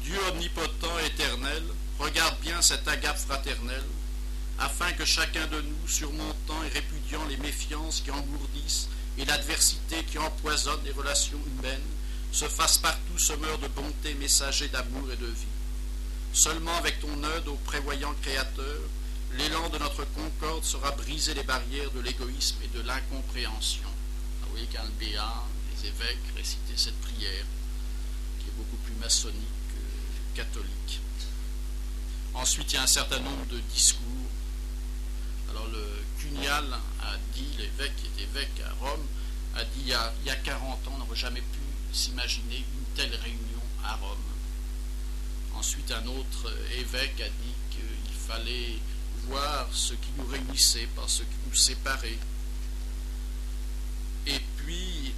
Dieu omnipotent, éternel, regarde bien cette agape fraternelle, afin que chacun de nous, surmontant et répudiant les méfiances qui engourdissent et l'adversité qui empoisonne les relations humaines, se fasse partout semeur de bonté, messager d'amour et de vie. Seulement avec ton œuvre au prévoyant Créateur, l'élan de notre concorde sera briser les barrières de l'égoïsme et de l'incompréhension. Vous voyez qu'Albéa, les évêques récitaient cette prière, qui est beaucoup plus maçonnique que catholique. Ensuite, il y a un certain nombre de discours. Alors le Cunial a dit, l'évêque qui est évêque à Rome, a dit il y a 40 ans, on n'aurait jamais pu s'imaginer une telle réunion à Rome. Ensuite, un autre évêque a dit qu'il fallait voir ce qui nous réunissait, pas ce qui nous séparait. Et puis,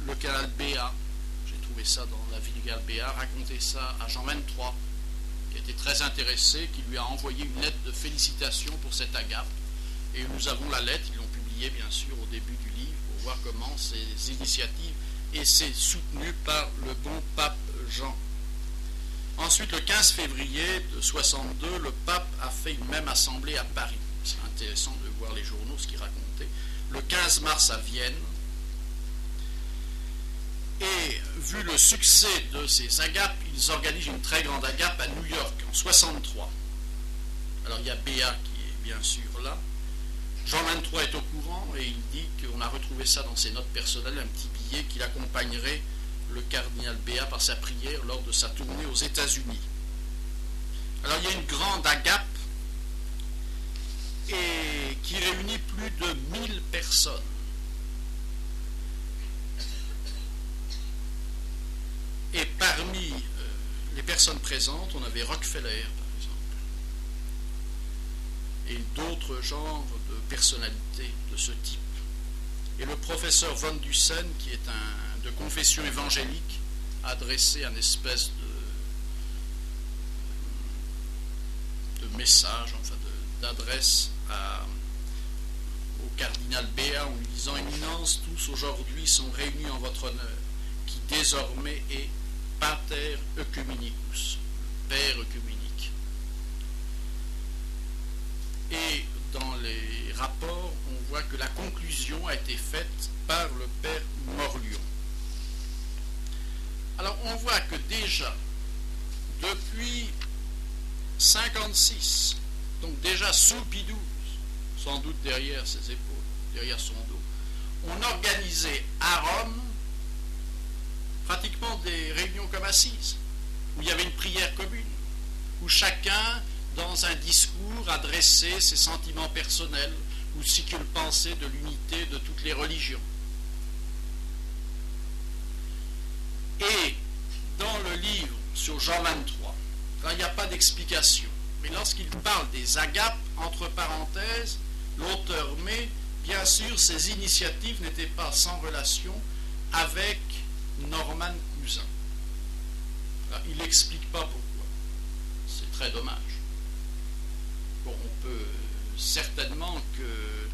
le cardinal Béat, j'ai trouvé ça dans la vie du cardinal Béat, racontait ça à Jean 23, qui était très intéressé, qui lui a envoyé une lettre de félicitations pour cette agape. Et nous avons la lettre, ils l'ont publiée bien sûr au début du livre, pour voir comment ces initiatives, et c'est soutenu par le bon pape Jean. Ensuite, le 15 février de 62, le pape a fait une même assemblée à Paris. C'est intéressant de voir les journaux, ce qu'il racontait. Le 15 mars à Vienne. Et vu le succès de ces agapes, ils organisent une très grande agape à New York en 63. Alors il y a Béat qui est bien sûr là. Jean 23 est au courant et il dit qu'on a retrouvé ça dans ses notes personnelles, un petit billet qu'il accompagnerait le cardinal Béat par sa prière lors de sa tournée aux États-Unis. Alors il y a une grande agape et qui réunit plus de 1000 personnes. Et parmi les personnes présentes, on avait Rockefeller, par exemple, et d'autres genres de personnalités de ce type. Et le professeur Von Dusen, qui est de confession évangélique, a adressé un espèce de message, enfin d'adresse au cardinal Béat en lui disant « Éminence, tous aujourd'hui sont réunis en votre honneur, qui désormais est Pater Œcumenicus, Père œcuménique. » Et dans les rapports, on voit que la conclusion a été faite par le père Morlion. Alors on voit que déjà, depuis 1956, donc déjà sous Pie XII, sans doute derrière ses épaules, derrière son dos, on organisait à Rome pratiquement des réunions comme assises, où il y avait une prière commune, où chacun, dans un discours, adressait ses sentiments personnels ou ce qu'il pensait de l'unité de toutes les religions. Et dans le livre sur Jean 23, là, il n'y a pas d'explication. Mais lorsqu'il parle des agapes, entre parenthèses, l'auteur met, bien sûr, ces initiatives n'étaient pas sans relation avec Norman Cousin. Là, il n'explique pas pourquoi. C'est très dommage. Bon, on peut certainement que,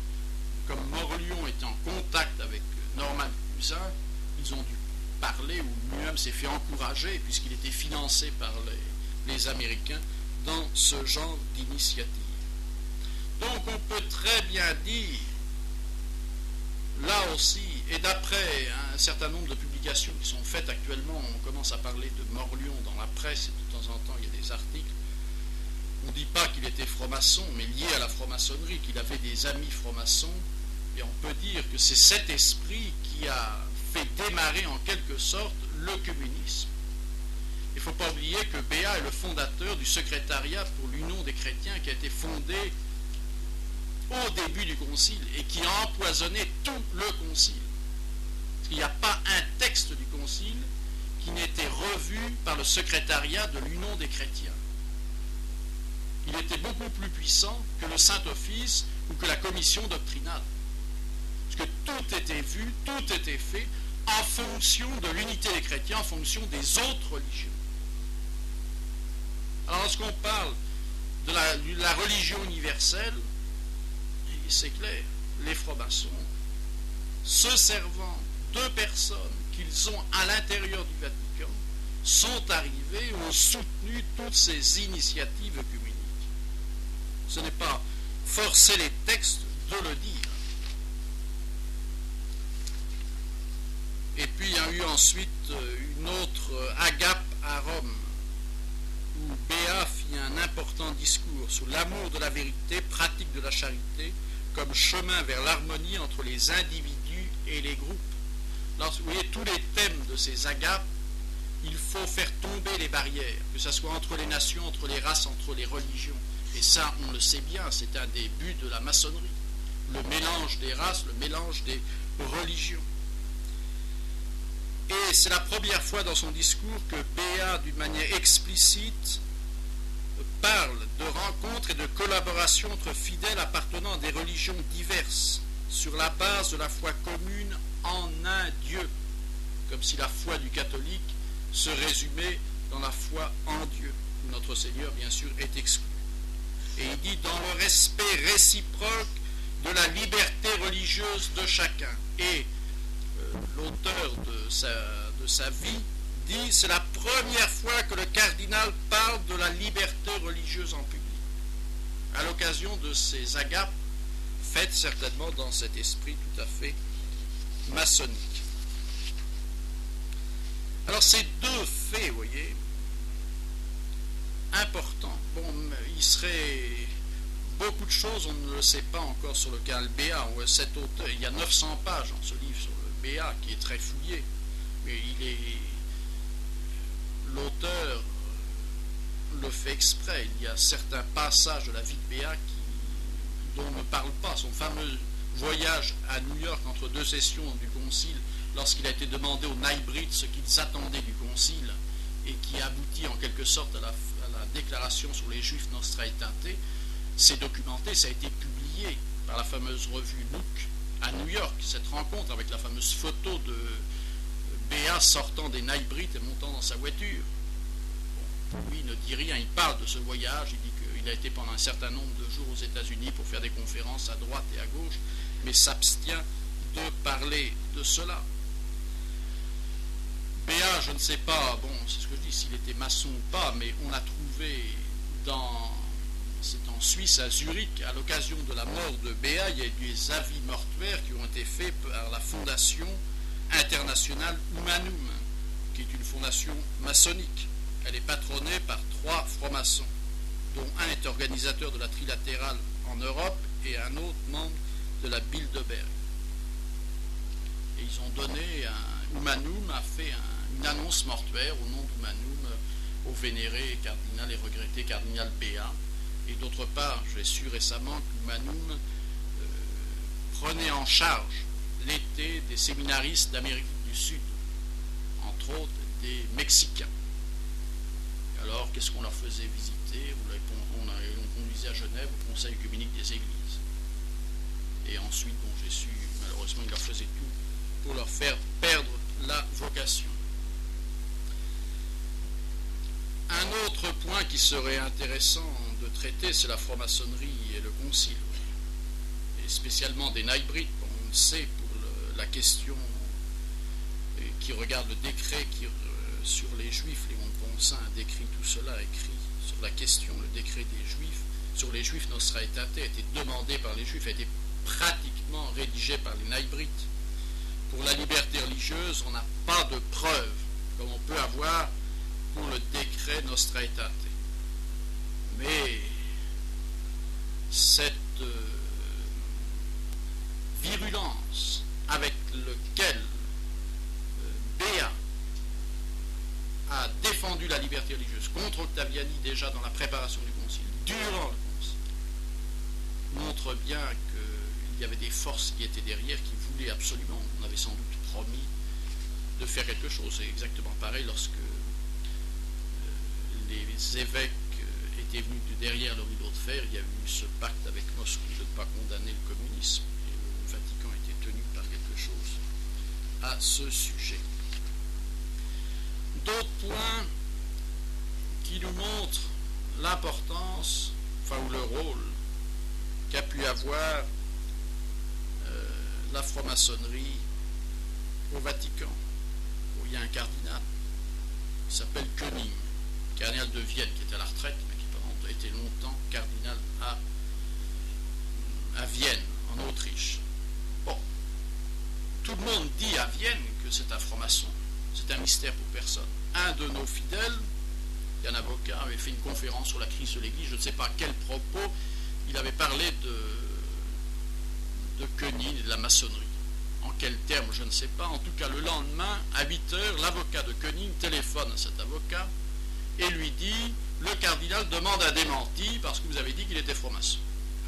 comme Morlion est en contact avec Norman Cousin, ils ont dû parler, ou lui-même s'est fait encourager, puisqu'il était financé par les Américains, dans ce genre d'initiative. Donc on peut très bien dire, là aussi, et d'après un certain nombre de publications qui sont faites actuellement, on commence à parler de Morlion dans la presse, et de temps en temps il y a des articles, on ne dit pas qu'il était franc-maçon, mais lié à la franc-maçonnerie, qu'il avait des amis francs-maçons, et on peut dire que c'est cet esprit qui a fait démarrer en quelque sorte l'œcuménisme. Il ne faut pas oublier que Béat est le fondateur du secrétariat pour l'Union des chrétiens qui a été fondé au début du concile et qui a empoisonné tout le concile. Il n'y a pas un texte du concile qui n'ait été revu par le secrétariat de l'Union des chrétiens. Il était beaucoup plus puissant que le Saint-Office ou que la commission doctrinale. Parce que tout était vu, tout était fait en fonction de l'unité des chrétiens, en fonction des autres religions. Alors lorsqu'on parle de la religion universelle, c'est clair, les francs-maçons, se servant de personnes qu'ils ont à l'intérieur du Vatican, sont arrivés, ont soutenu toutes ces initiatives œcuméniques. Ce n'est pas forcer les textes de le dire. Et puis il y a eu ensuite une autre agape à Rome, où Béat fit un important discours sur l'amour de la vérité, pratique de la charité, comme chemin vers l'harmonie entre les individus et les groupes. Alors, vous voyez, tous les thèmes de ces agapes, il faut faire tomber les barrières, que ce soit entre les nations, entre les races, entre les religions. Et ça, on le sait bien, c'est un des buts de la maçonnerie. Le mélange des races, le mélange des religions. Et c'est la première fois dans son discours que Béat, d'une manière explicite, parle de rencontres et de collaboration entre fidèles appartenant à des religions diverses, sur la base de la foi commune en un Dieu, comme si la foi du catholique se résumait dans la foi en Dieu, où notre Seigneur, bien sûr, est exclu. Et il dit, dans le respect réciproque de la liberté religieuse de chacun. Et l'auteur de sa vie dit, c'est la première fois que le cardinal parle de la liberté religieuse en public, à l'occasion de ces agapes faites certainement dans cet esprit tout à fait maçonnique. Alors ces deux faits, vous voyez, importants. Bon, il serait beaucoup de choses, on ne le sait pas encore sur le cas Béat. Cet auteur, il y a 900 pages dans ce livre sur le Béat qui est très fouillé, mais l'auteur le fait exprès. Il y a certains passages de la vie de Béat dont on ne parle pas. Son fameux voyage à New York entre deux sessions du concile, lorsqu'il a été demandé aux Knighbrites ce qu'ils attendaient du concile, et qui aboutit en quelque sorte à la déclaration sur les Juifs Nostra Aetate, c'est documenté, ça a été publié par la fameuse revue Look à New York, cette rencontre avec la fameuse photo de Béat sortant des Knighbrites et montant dans sa voiture. Bon, lui, il ne dit rien, il parle de ce voyage, il dit il a été pendant un certain nombre de jours aux États-Unis pour faire des conférences à droite et à gauche, mais s'abstient de parler de cela. Béat, je ne sais pas, bon, c'est ce que je dis, s'il était maçon ou pas, mais on a trouvé c'est en Suisse, à Zurich, à l'occasion de la mort de Béat, il y a eu des avis mortuaires qui ont été faits par la Fondation internationale Humanum, qui est une fondation maçonnique. Elle est patronnée par 3 francs-maçons, dont un est organisateur de la trilatérale en Europe et un autre membre de la Bilderberg. Et ils ont donné, Humanum a fait une annonce mortuaire au nom d'Humanum au vénéré cardinal et regretté cardinal Béat. Et d'autre part, j'ai su récemment qu'Humanum prenait en charge l'été des séminaristes d'Amérique du Sud, entre autres des Mexicains. Alors, qu'est-ce qu'on leur faisait visiter? On conduisait à Genève au Conseil œcuménique des Églises. Et ensuite, bon, j'ai su, malheureusement, il leur faisait tout pour leur faire perdre la vocation. Un autre point qui serait intéressant de traiter, c'est la franc-maçonnerie et le concile, et spécialement des Knightbreed. On le sait pour la question qui regarde le décret sur les Juifs. Léon de Poncin a décrit tout cela, écrit sur la question, le décret des Juifs, sur les Juifs Nostra Aetate, a été demandé par les Juifs, a été pratiquement rédigé par les Knightbreed. Pour la liberté religieuse, on n'a pas de preuves, comme on peut avoir pour le décret Nostra Aetate. Mais cette virulence avec laquelle Béat a défendu la liberté religieuse contre Octaviani déjà dans la préparation du concile, durant le concile, montre bien qu'il y avait des forces qui étaient derrière, qui voulaient absolument, on avait sans doute promis de faire quelque chose. C'est exactement pareil lorsque les évêques étaient venus de derrière le rideau de fer, il y a eu ce pacte avec Moscou de ne pas condamner le communisme, et le Vatican était tenu par quelque chose à ce sujet. D'autres points qui nous montrent l'importance, ou le rôle qu'a pu avoir la franc-maçonnerie au Vatican, où il y a un cardinal qui s'appelle Koenig, cardinal de Vienne, qui est à la retraite, mais qui a été longtemps cardinal à Vienne, en Autriche. Bon, tout le monde dit à Vienne que c'est un franc-maçon. C'est un mystère pour personne. Un de nos fidèles, un avocat, avait fait une conférence sur la crise de l'Église, je ne sais pas à quel propos, il avait parlé de Koenig et de la maçonnerie. En quels termes, je ne sais pas. En tout cas, le lendemain, à 8 heures, l'avocat de Koenig téléphone à cet avocat et lui dit « Le cardinal demande un démenti parce que vous avez dit qu'il était franc-maçon. »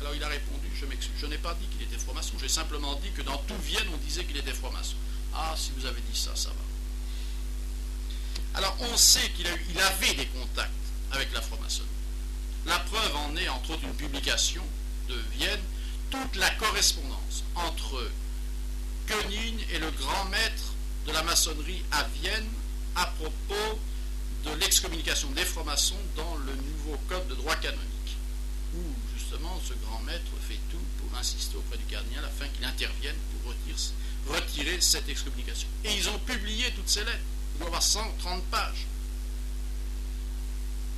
Alors il a répondu « Je m'excuse, je n'ai pas dit qu'il était franc-maçon, j'ai simplement dit que dans tout Vienne, on disait qu'il était franc-maçon. » Ah, si vous avez dit ça, ça va. Alors on sait qu'il avait des contacts avec la franc-maçonnerie. La preuve en est, entre autres, une publication de Vienne, toute la correspondance entre Koenig et le grand maître de la maçonnerie à Vienne à propos de l'excommunication des francs-maçons dans le nouveau code de droit canonique, où justement ce grand maître fait tout pour insister auprès du cardinal afin qu'il intervienne pour retirer cette excommunication. Et ils ont publié toutes ces lettres. Il doit y avoir 130 pages.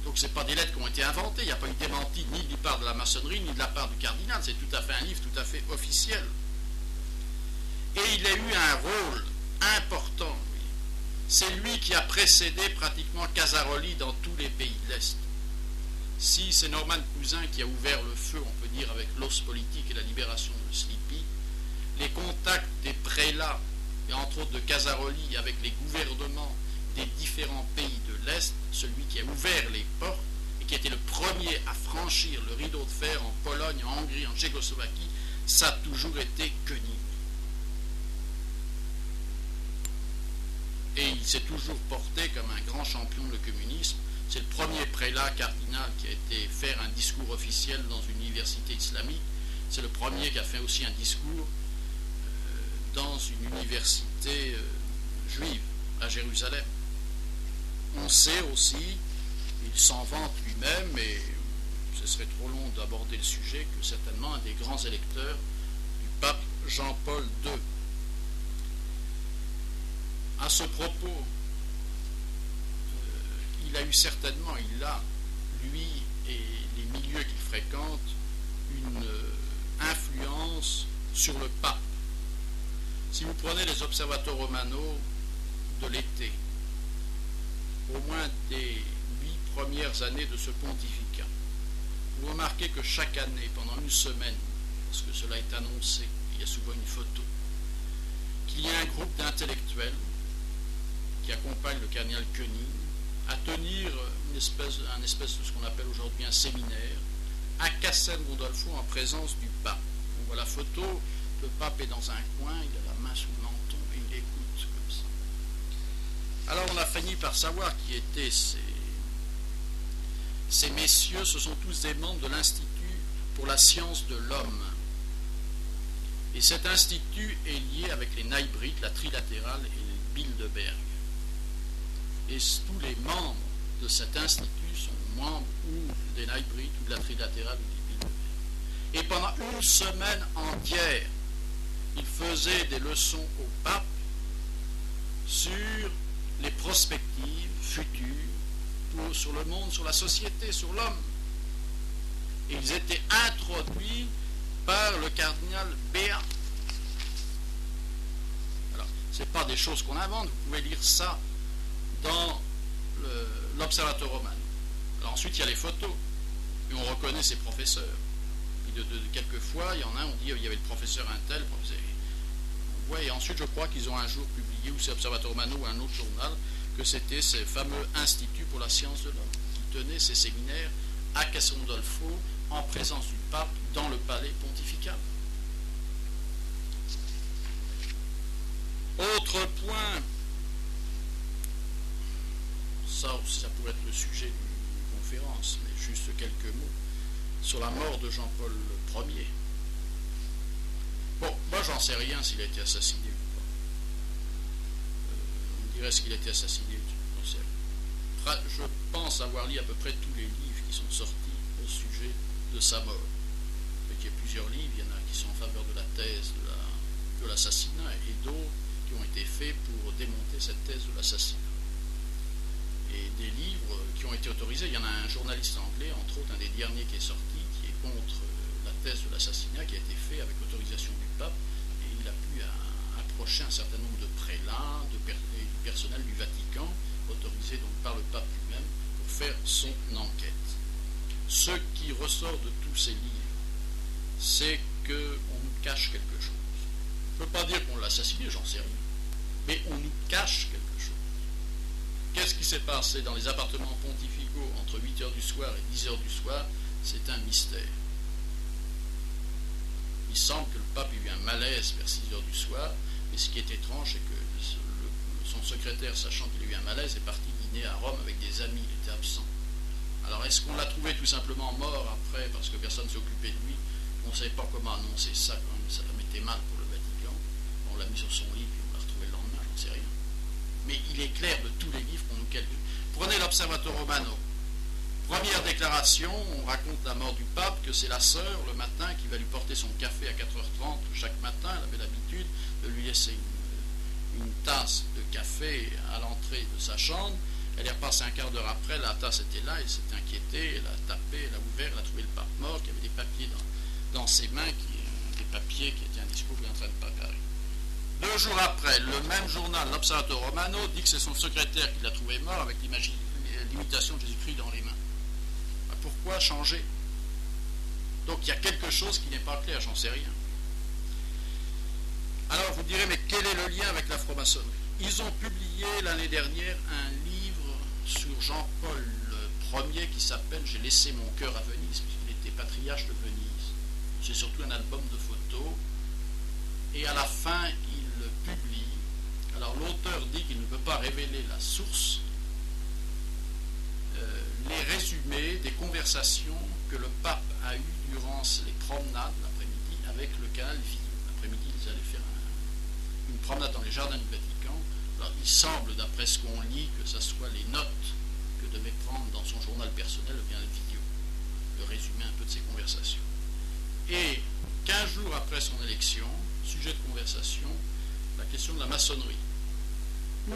Donc ce n'est pas des lettres qui ont été inventées, il n'y a pas eu démenti ni de la part de la maçonnerie, ni de la part du cardinal, c'est tout à fait un livre tout à fait officiel. Et il a eu un rôle important, oui. C'est lui qui a précédé pratiquement Casaroli dans tous les pays de l'Est. Si c'est Norman Cousin qui a ouvert le feu, on peut dire, avec l'os politique et la libération de Slipi, les contacts des prélats, et entre autres de Casaroli, avec les gouvernements des différents pays de l'Est, celui qui a ouvert les portes et qui était le premier à franchir le rideau de fer en Pologne, en Hongrie, en Tchécoslovaquie, ça a toujours été Koenig. Et il s'est toujours porté comme un grand champion de l'œcuménisme. C'est le premier prélat cardinal qui a été faire un discours officiel dans une université islamique. C'est le premier qui a fait aussi un discours dans une université juive à Jérusalem. On sait aussi, il s'en vante lui-même, et ce serait trop long d'aborder le sujet, que certainement un des grands électeurs du pape Jean-Paul II. À ce propos, il a, lui et les milieux qu'il fréquente, une influence sur le pape. Si vous prenez les Observator Romano de l'été, au moins des 8 premières années de ce pontificat, vous remarquez que chaque année, pendant une semaine, parce que cela est annoncé, il y a souvent une photo, qu'il y a un groupe d'intellectuels qui accompagne le cardinal Koenig à tenir un espèce de ce qu'on appelle aujourd'hui un séminaire à Castel Gandolfo en présence du pape. On voit la photo, le pape est dans un coin, il a la main sous le menton et il écoute comme ça. Alors on a fini par savoir qui étaient ces messieurs. Ce sont tous des membres de l'Institut pour la science de l'homme. Et cet institut est lié avec les Nijbriet, la trilatérale et les Bilderberg. Et tous les membres de cet institut sont membres ou des Nijbriet ou de la trilatérale ou des Bilderberg. Et pendant une semaine entière, il faisait des leçons au pape sur les perspectives futures sur le monde, sur la société, sur l'homme. Et ils étaient introduits par le cardinal Béat. Alors, ce n'est pas des choses qu'on invente, vous pouvez lire ça dans l'Observator Romano. Alors ensuite, il y a les photos, et on reconnaît ses professeurs. Et quelquefois, il y en a, on dit, il y avait le professeur un tel, professeur. Ouais, et ensuite, je crois qu'ils ont un jour publié, ou c'est Observator Romano ou un autre journal, que c'était ce fameux Institut pour la science de l'homme, qui tenait ses séminaires à Castel Gandolfo, en présence du pape, dans le palais pontifical. Autre point, ça aussi, ça pourrait être le sujet d'une conférence, mais juste quelques mots, sur la mort de Jean-Paul Ier. Bon, moi j'en sais rien s'il a été assassiné ou pas. On dirait qu'il a été assassiné, j'en sais rien. Je pense avoir lu à peu près tous les livres qui sont sortis au sujet de sa mort. Il y a plusieurs livres, il y en a qui sont en faveur de la thèse de l'assassinat et d'autres qui ont été faits pour démonter cette thèse de l'assassinat. Et des livres qui ont été autorisés, il y en a un journaliste anglais, entre autres un des derniers qui est sorti, qui est contre la thèse de l'assassinat, qui a été fait avec autorisation du pape, et il a pu approcher un certain nombre de prélats, et du personnel du Vatican, autorisé donc par le pape lui-même, pour faire son enquête. Ce qui ressort de tous ces livres, c'est qu'on nous cache quelque chose. Je ne peux pas dire qu'on l'a assassiné, j'en sais rien, mais on nous cache quelque chose. Qu'est-ce qui s'est passé dans les appartements pontificaux entre 8h du soir et 10h du soir? C'est un mystère. Il semble que le pape ait eu un malaise vers 6h du soir, mais ce qui est étrange, c'est que son secrétaire, sachant qu'il a eu un malaise, est parti dîner à Rome avec des amis, il était absent. Alors est-ce qu'on l'a trouvé tout simplement mort après, parce que personne ne s'est occupé de lui? On ne savait pas comment annoncer ça, quand même, ça la mettait mal pour le Vatican. On l'a mis sur son lit, puis on l'a retrouvé le lendemain, j'en sais rien. Mais il est clair de tous les livres qu'on nous calcule. Prenez l'Observator Romano. Première déclaration, on raconte la mort du pape, que c'est la sœur, le matin, qui va lui porter son café à 4h30 chaque matin. Elle avait l'habitude de lui laisser une tasse de café à l'entrée de sa chambre. Elle est repassée un quart d'heure après, la tasse était là, elle s'est inquiétée, elle a tapé, elle a ouvert, elle a trouvé le pape mort, qui avait des papiers dans ses mains, des papiers qui étaient un discours qu'il est en train de préparer. 2 jours après, le même journal, l'Observator Romano, dit que c'est son secrétaire qui l'a trouvé mort avec l'imitation de Jésus-Christ dans les mains. Pourquoi changer? Donc il y a quelque chose qui n'est pas clair, j'en sais rien. Alors vous direz, mais quel est le lien avec la franc-maçonnerie? Ils ont publié l'année dernière un livre sur Jean-Paul Ier qui s'appelle « J'ai laissé mon cœur à Venise », puisqu'il était patriarche de Venise. C'est surtout un album de photos. Et à la fin, il publie. Alors l'auteur dit qu'il ne peut pas révéler la source, les résumés des conversations que le pape a eues durant les promenades l'après-midi avec le canal Vio. L'après-midi, ils allaient faire une promenade dans les jardins du Vatican. Alors, il semble, d'après ce qu'on lit, que ce soit les notes que devait prendre dans son journal personnel le canal Vio. le résumé un peu de ces conversations. Et 15 jours après son élection, sujet de conversation, la question de la maçonnerie. Où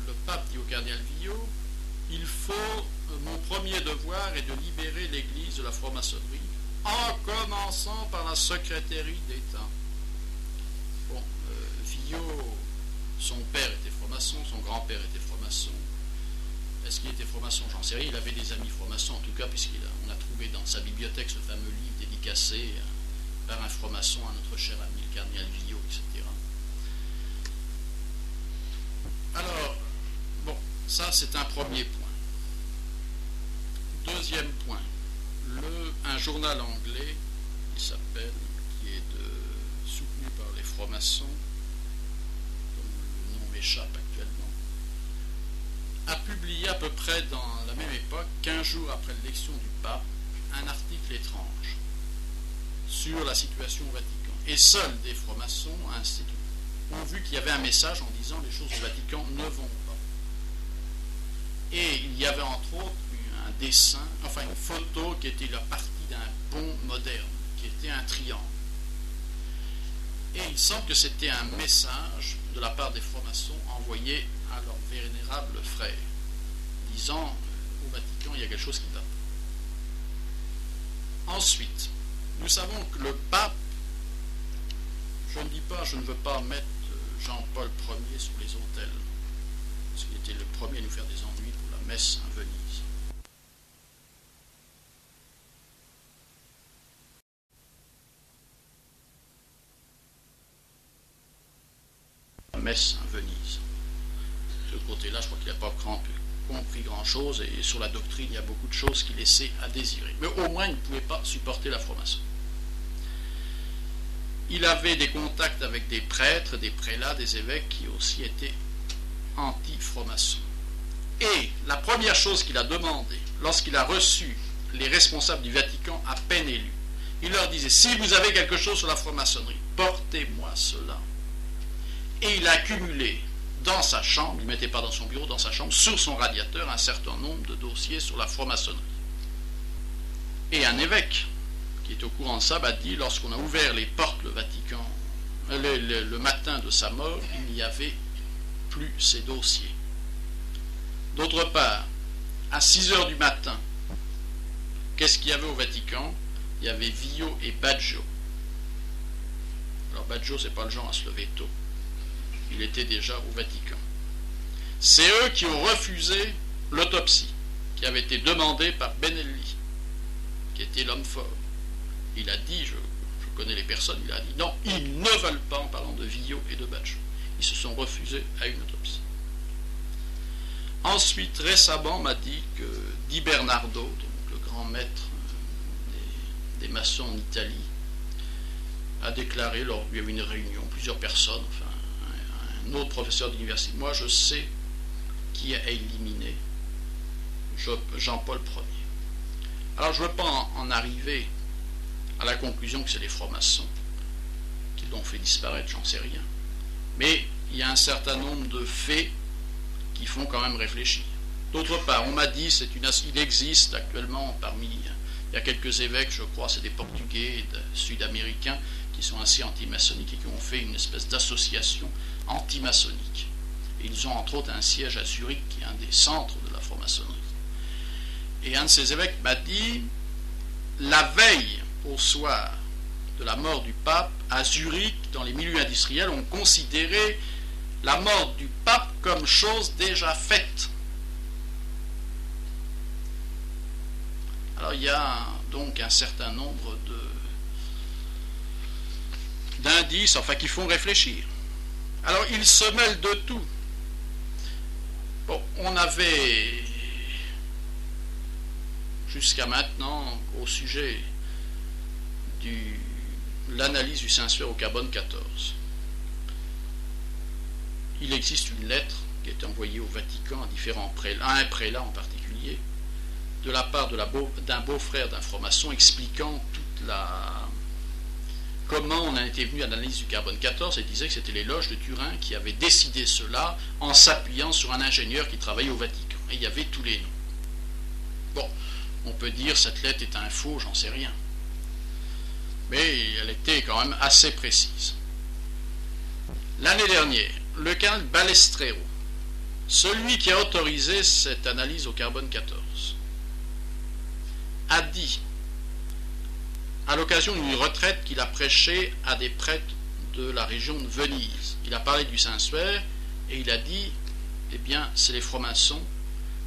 le pape dit au cardinal Villot, mon premier devoir est de libérer l'Église de la franc-maçonnerie, en commençant par la secrétaire d'État. Bon, Villot, son père était franc-maçon, son grand-père était franc-maçon. Est-ce qu'il était franc-maçon? J'en sais rien. Il avait des amis francs-maçons, en tout cas, puisqu'on a trouvé dans sa bibliothèque ce fameux livre dédicacé par un franc-maçon à notre cher ami le cardinal Villot, etc. Alors, bon, ça c'est un premier point. Deuxième point, un journal anglais qui est soutenu par les francs-maçons, dont le nom m'échappe actuellement, a publié à peu près dans la même époque, 15 jours après l'élection du pape, un article étrange sur la situation au Vatican. Et seuls des francs-maçons ont vu qu'il y avait un message en disant les choses au Vatican ne vont pas. Et il y avait entre autres un dessin, enfin une photo qui était la partie d'un pont moderne, qui était un triangle. Et il semble que c'était un message de la part des francs-maçons envoyé à leur vénérable frère, disant au Vatican il y a quelque chose qui ne va pas. Ensuite, nous savons que le pape, je ne veux pas mettre Jean-Paul Ier sur les autels, parce qu'il était le premier à nous faire des ennuis pour la messe à Venise. La messe à Venise. De ce côté-là, je crois qu'il n'a pas compris grand-chose, et sur la doctrine, il y a beaucoup de choses qui laissaient à désirer. Mais au moins, il ne pouvait pas supporter la franc-maçonnerie. Il avait des contacts avec des prêtres, des prélats, des évêques qui aussi étaient anti-francs-maçons. Et la première chose qu'il a demandé, lorsqu'il a reçu les responsables du Vatican à peine élus, il leur disait, si vous avez quelque chose sur la franc-maçonnerie, portez-moi cela. Et il a accumulé dans sa chambre, il ne mettait pas dans son bureau, dans sa chambre, sur son radiateur, un certain nombre de dossiers sur la franc-maçonnerie. Et un évêque, qui est au courant de ça, m'a dit, lorsqu'on a ouvert les portes le Vatican, le matin de sa mort, il n'y avait plus ces dossiers. D'autre part, à 6 heures du matin, qu'est-ce qu'il y avait au Vatican? Il y avait Villot et Baggio. Alors Baggio, c'est pas le genre à se lever tôt. Il était déjà au Vatican. C'est eux qui ont refusé l'autopsie, qui avait été demandée par Benelli, qui était l'homme fort. Il a dit, je connais les personnes, il a dit non, ils ne veulent pas, en parlant de Villot et de Baggio. Ils se sont refusés à une autopsie. Ensuite, récemment, on m'a dit que Di Bernardo, donc le grand maître des maçons en Italie, a déclaré lors il y a eu une réunion, plusieurs personnes, enfin un autre professeur d'université, moi je sais qui a éliminé Jean-Paul Ier. Alors je ne veux pas en arriver à la conclusion que c'est les francs-maçons qui l'ont fait disparaître, j'en sais rien. Mais il y a un certain nombre de faits qui font quand même réfléchir. D'autre part, on m'a dit il existe actuellement il y a quelques évêques, je crois, c'est des Portugais, Sud-Américains, qui sont assez anti-maçonniques et qui ont fait une espèce d'association anti-maçonnique. Et ils ont entre autres un siège à Zurich, qui est un des centres de la franc-maçonnerie. Et un de ces évêques m'a dit, la veille au soir de la mort du pape, à Zurich, dans les milieux industriels, on considérait la mort du pape comme chose déjà faite. Alors il y a donc un certain nombre d'indices, enfin, qui font réfléchir. Alors il se mêle de tout. Bon, on avait jusqu'à maintenant, au sujet de l'analyse du Saint-Suaire au carbone 14, il existe une lettre qui est envoyée au Vatican à différents prélats, à un prélat en particulier, de la part d'un beau-frère d'un franc-maçon, expliquant comment on en était venu à l'analyse du carbone 14, et disait que c'était les loges de Turin qui avaient décidé cela en s'appuyant sur un ingénieur qui travaillait au Vatican. Et il y avait tous les noms. Bon, On peut dire cette lettre est un faux, j'en sais rien. Mais elle était quand même assez précise. L'année dernière, le cardinal Balestrero, celui qui a autorisé cette analyse au carbone 14, a dit, à l'occasion d'une retraite qu'il a prêchée à des prêtres de la région de Venise, il a parlé du Saint-Suaire et il a dit, eh bien, c'est les francs-maçons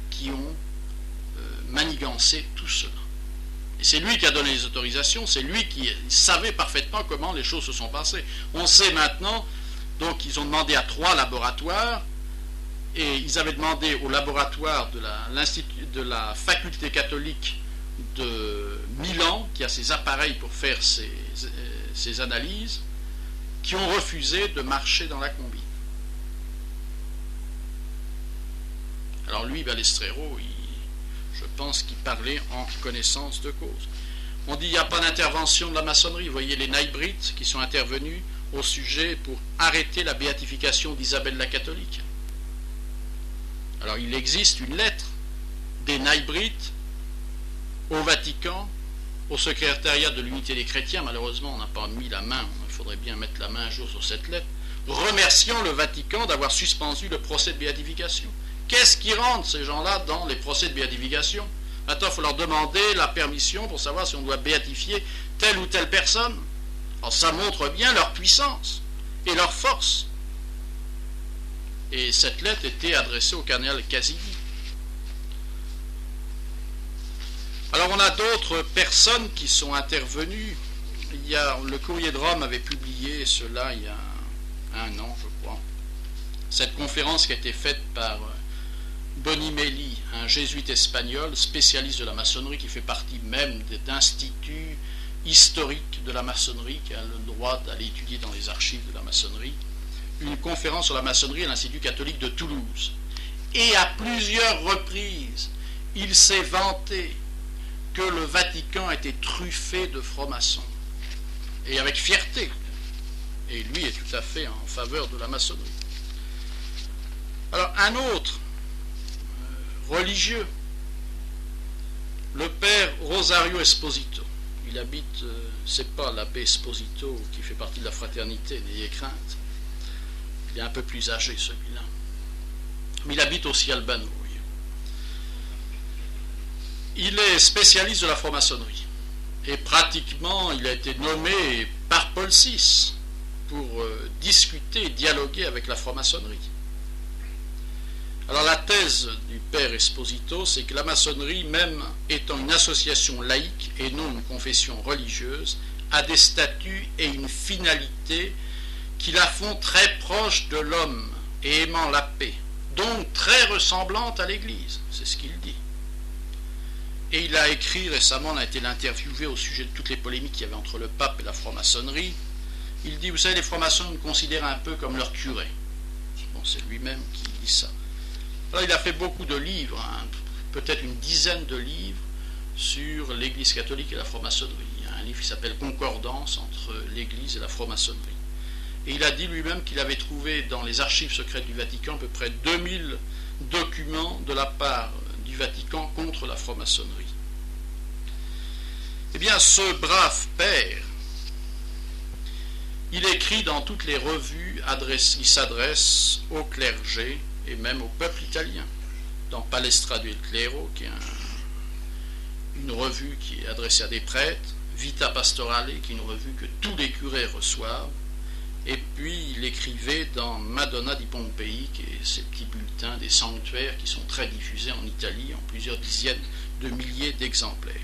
qui ont manigancé tout cela. Et c'est lui qui a donné les autorisations, c'est lui qui savait parfaitement comment les choses se sont passées. On sait maintenant, donc ils ont demandé à 3 laboratoires, et ils avaient demandé au laboratoire de la faculté catholique de Milan, qui a ses appareils pour faire ces analyses, qui ont refusé de marcher dans la combine. Alors lui, Balestrero, je pense qu'il parlait en connaissance de cause. On dit qu'il n'y a pas d'intervention de la maçonnerie. Vous voyez les Knighbrites qui sont intervenus au sujet pour arrêter la béatification d'Isabelle la catholique. Alors il existe une lettre des Knighbrites au Vatican, au secrétariat de l'unité des chrétiens. Malheureusement, on n'a pas mis la main, il faudrait bien mettre la main un jour sur cette lettre, remerciant le Vatican d'avoir suspendu le procès de béatification. Qu'est-ce qui rentre ces gens-là dans les procès de béatification? Maintenant, il faut leur demander la permission pour savoir si on doit béatifier telle ou telle personne. Alors ça montre bien leur puissance et leur force. Et cette lettre était adressée au cardinal Casilli. Alors on a d'autres personnes qui sont intervenues. Le Courrier de Rome avait publié cela il y a un an, je crois. Cette conférence qui a été faite par Bonimelli, un jésuite espagnol, spécialiste de la maçonnerie, qui fait partie même d'instituts historiques de la maçonnerie, qui a le droit d'aller étudier dans les archives de la maçonnerie, une conférence sur la maçonnerie à l'Institut catholique de Toulouse. Et à plusieurs reprises, il s'est vanté que le Vatican était truffé de francs-maçons, et avec fierté. Et lui est tout à fait en faveur de la maçonnerie. Alors un autre religieux, le père Rosario Esposito. Il habite, c'est pas l'abbé Esposito qui fait partie de la fraternité, n'ayez crainte. Il est un peu plus âgé celui-là. Mais il habite aussi Albano. Il est spécialiste de la franc-maçonnerie. Et pratiquement, il a été nommé par Paul VI pour discuter et dialoguer avec la franc-maçonnerie. Alors la thèse du père Esposito, c'est que la maçonnerie, même étant une association laïque et non une confession religieuse, a des statuts et une finalité qui la font très proche de l'homme et aimant la paix, donc très ressemblante à l'Église, c'est ce qu'il dit. Et il a écrit récemment, on a été l'interviewer au sujet de toutes les polémiques qu'il y avait entre le pape et la franc-maçonnerie. Il dit, vous savez, les francs-maçons nous considèrent un peu comme leur curé. Bon, c'est lui-même qui dit ça. Alors il a fait beaucoup de livres, hein, peut-être une dizaine de livres sur l'Église catholique et la franc-maçonnerie. Il y a un livre qui s'appelle Concordance entre l'Église et la franc-maçonnerie. Et il a dit lui-même qu'il avait trouvé dans les archives secrètes du Vatican à peu près 2000 documents de la part du Vatican contre la franc-maçonnerie. Eh bien, ce brave père, il écrit dans toutes les revues, il s'adresse au clergé et même au peuple italien. Dans Palestra del Clero, qui est une revue qui est adressée à des prêtres, Vita Pastorale, qui est une revue que tous les curés reçoivent, et puis il écrivait dans Madonna di Pompei, qui est ces petits bulletins des sanctuaires qui sont très diffusés en Italie en plusieurs dizaines de milliers d'exemplaires.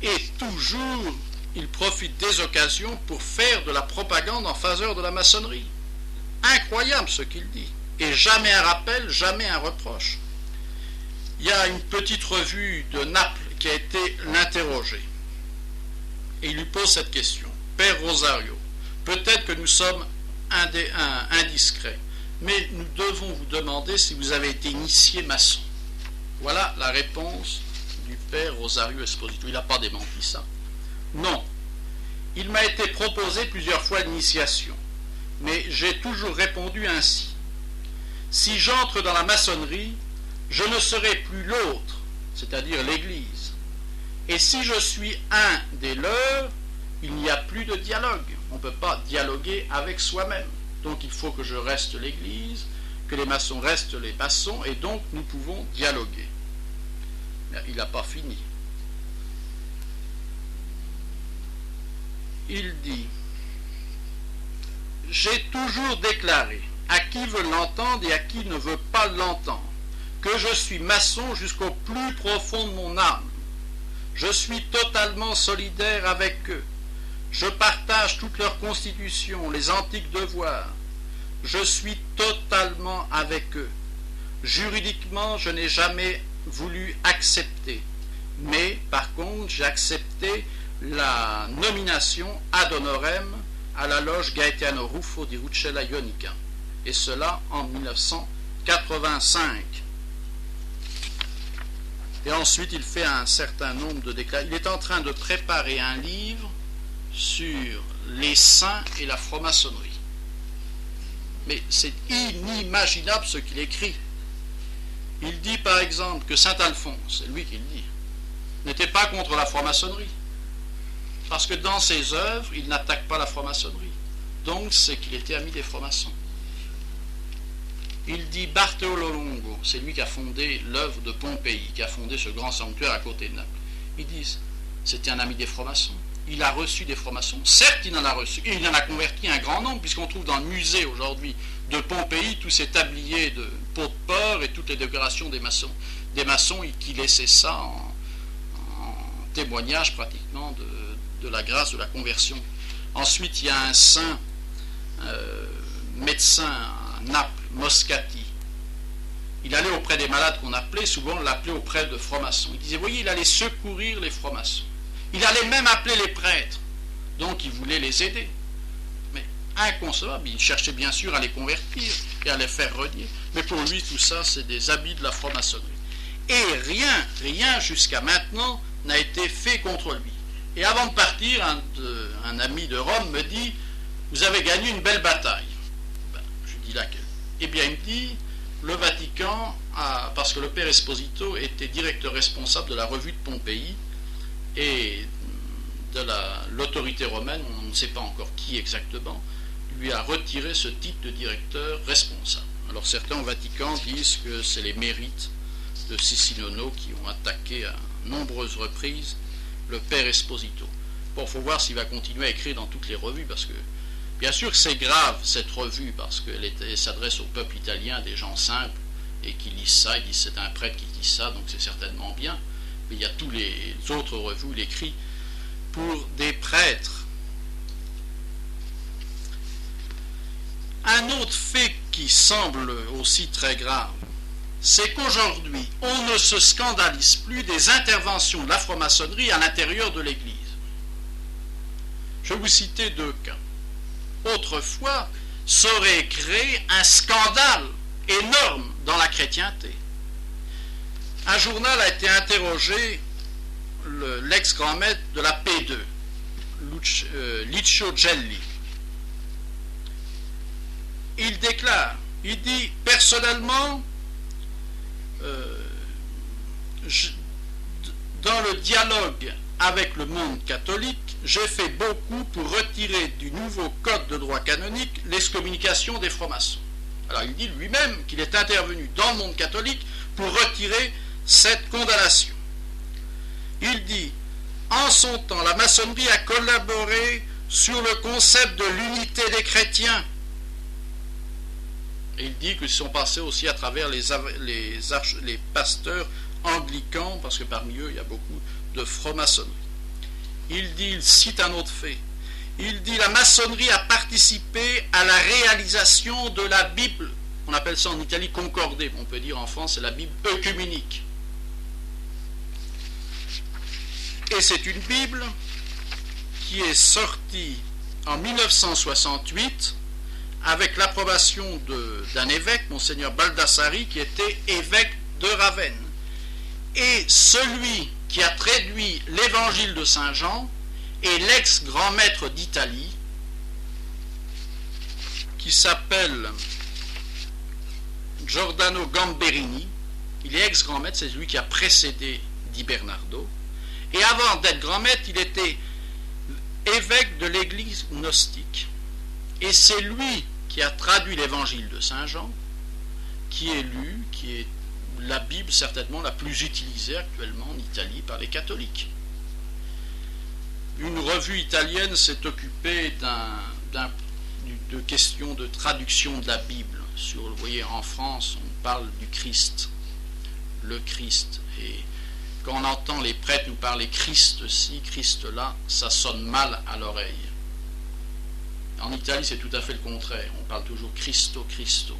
Et toujours, il profite des occasions pour faire de la propagande en faveur de la maçonnerie. Incroyable ce qu'il dit. Et jamais un rappel, jamais un reproche. Il y a une petite revue de Naples qui a été l'interroger. Et il lui pose cette question. Père Rosario, peut-être que nous sommes indiscrets, mais nous devons vous demander si vous avez été initié maçon. Voilà la réponse du père Rosario Esposito. Il n'a pas démenti ça. Non. Il m'a été proposé plusieurs fois l'initiation, mais j'ai toujours répondu ainsi. Si j'entre dans la maçonnerie, je ne serai plus l'autre c'est-à-dire l'Église. Et si je suis un des leurs, il n'y a plus de dialogue. On ne peut pas dialoguer avec soi-même. Donc il faut que je reste l'Église, que les maçons restent les maçons, et donc nous pouvons dialoguer. Mais il n'a pas fini. Il dit, j'ai toujours déclaré à qui veut l'entendre et à qui ne veut pas l'entendre, que je suis maçon jusqu'au plus profond de mon âme. Je suis totalement solidaire avec eux. Je partage toutes leurs constitutions, les antiques devoirs. Je suis totalement avec eux. Juridiquement, je n'ai jamais voulu accepter. Mais, par contre, j'ai accepté la nomination ad honorem à la loge Gaetano Ruffo di Ruccella Ionica. Et cela en 1985. Et ensuite, il fait un certain nombre de déclarations. Il est en train de préparer un livre sur les saints et la franc-maçonnerie. Mais c'est inimaginable ce qu'il écrit. Il dit par exemple que saint Alphonse, c'est lui qui le dit, n'était pas contre la franc-maçonnerie. Parce que dans ses œuvres, il n'attaque pas la franc-maçonnerie. Donc c'est qu'il était ami des francs-maçons. Il dit Bartolo Longo, c'est lui qui a fondé l'œuvre de Pompéi, qui a fondé ce grand sanctuaire à côté de Naples. Ils disent, c'était un ami des francs-maçons. Il a reçu des francs-maçons. Certes, il en a reçu, et il en a converti un grand nombre, puisqu'on trouve dans le musée aujourd'hui de Pompéi tous ces tabliers de peau de porc et toutes les décorations des maçons qui laissaient ça en témoignage pratiquement de la grâce de la conversion. Ensuite, il y a un saint médecin à Naples, Moscati. Il allait auprès des malades qu'on appelait, souvent on l'appelait auprès de francs-maçons. Il disait, voyez, il allait secourir les francs-maçons. Il allait même appeler les prêtres. Donc il voulait les aider. Mais inconcevable, il cherchait bien sûr à les convertir et à les faire renier. Mais pour lui, tout ça, c'est des habits de la franc-maçonnerie. Et rien jusqu'à maintenant n'a été fait contre lui. Et avant de partir, un ami de Rome me dit, vous avez gagné une belle bataille. Ben, je dis laquelle? Eh bien, il me dit, le Vatican, parce que le père Esposito était directeur responsable de la revue de Pompéi et de l'autorité romaine, on ne sait pas encore qui exactement, lui a retiré ce titre de directeur responsable. Alors certains au Vatican disent que c'est les mérites de Siciliono qui ont attaqué à nombreuses reprises le père Esposito. Bon, il faut voir s'il va continuer à écrire dans toutes les revues, parce que bien sûr que c'est grave cette revue, parce qu'elle s'adresse au peuple italien, des gens simples, et qui lisent ça, ils disent c'est un prêtre qui dit ça, donc c'est certainement bien. Mais il y a tous les autres revues, il écrit pour des prêtres. Un autre fait qui semble aussi très grave, c'est qu'aujourd'hui, on ne se scandalise plus des interventions de la franc-maçonnerie à l'intérieur de l'Église. Je vais vous citer deux cas. Autrefois, ça aurait créé un scandale énorme dans la chrétienté. Un journal a été interrogé, l'ex-grand maître de la P2, Licio Gelli. Il déclare, il dit, personnellement, dans le dialogue avec le monde catholique, j'ai fait beaucoup pour retirer du nouveau code de droit canonique l'excommunication des francs-maçons. Alors il dit lui-même qu'il est intervenu dans le monde catholique pour retirer cette condamnation. Il dit, en son temps, la maçonnerie a collaboré sur le concept de l'unité des chrétiens. Et il dit qu'ils sont passés aussi à travers les pasteurs anglicans, parce que parmi eux, il y a beaucoup de franc-maçonnerie. Il cite un autre fait. Il dit, la maçonnerie a participé à la réalisation de la Bible. On appelle ça en Italie concordée, on peut dire en France, c'est la Bible œcuménique. Et c'est une Bible qui est sortie en 1968 avec l'approbation d'un évêque, Monseigneur Baldassari, qui était évêque de Ravenne. Et celui qui a traduit l'évangile de Saint Jean est l'ex-grand maître d'Italie, qui s'appelle Giordano Gamberini, Il est ex-grand maître, c'est lui qui a précédé Di Bernardo. Et avant d'être grand maître, il était évêque de l'église gnostique. Et c'est lui qui a traduit l'évangile de Saint Jean, qui est lu, qui est la Bible certainement la plus utilisée actuellement en Italie par les catholiques. Une revue italienne s'est occupée de questions de traduction de la Bible. Vous voyez, en France, on parle du Christ, le Christ. Et quand on entend les prêtres nous parler Christ-ci, Christ-là, ça sonne mal à l'oreille. En Italie, c'est tout à fait le contraire. On parle toujours Christo, Christo.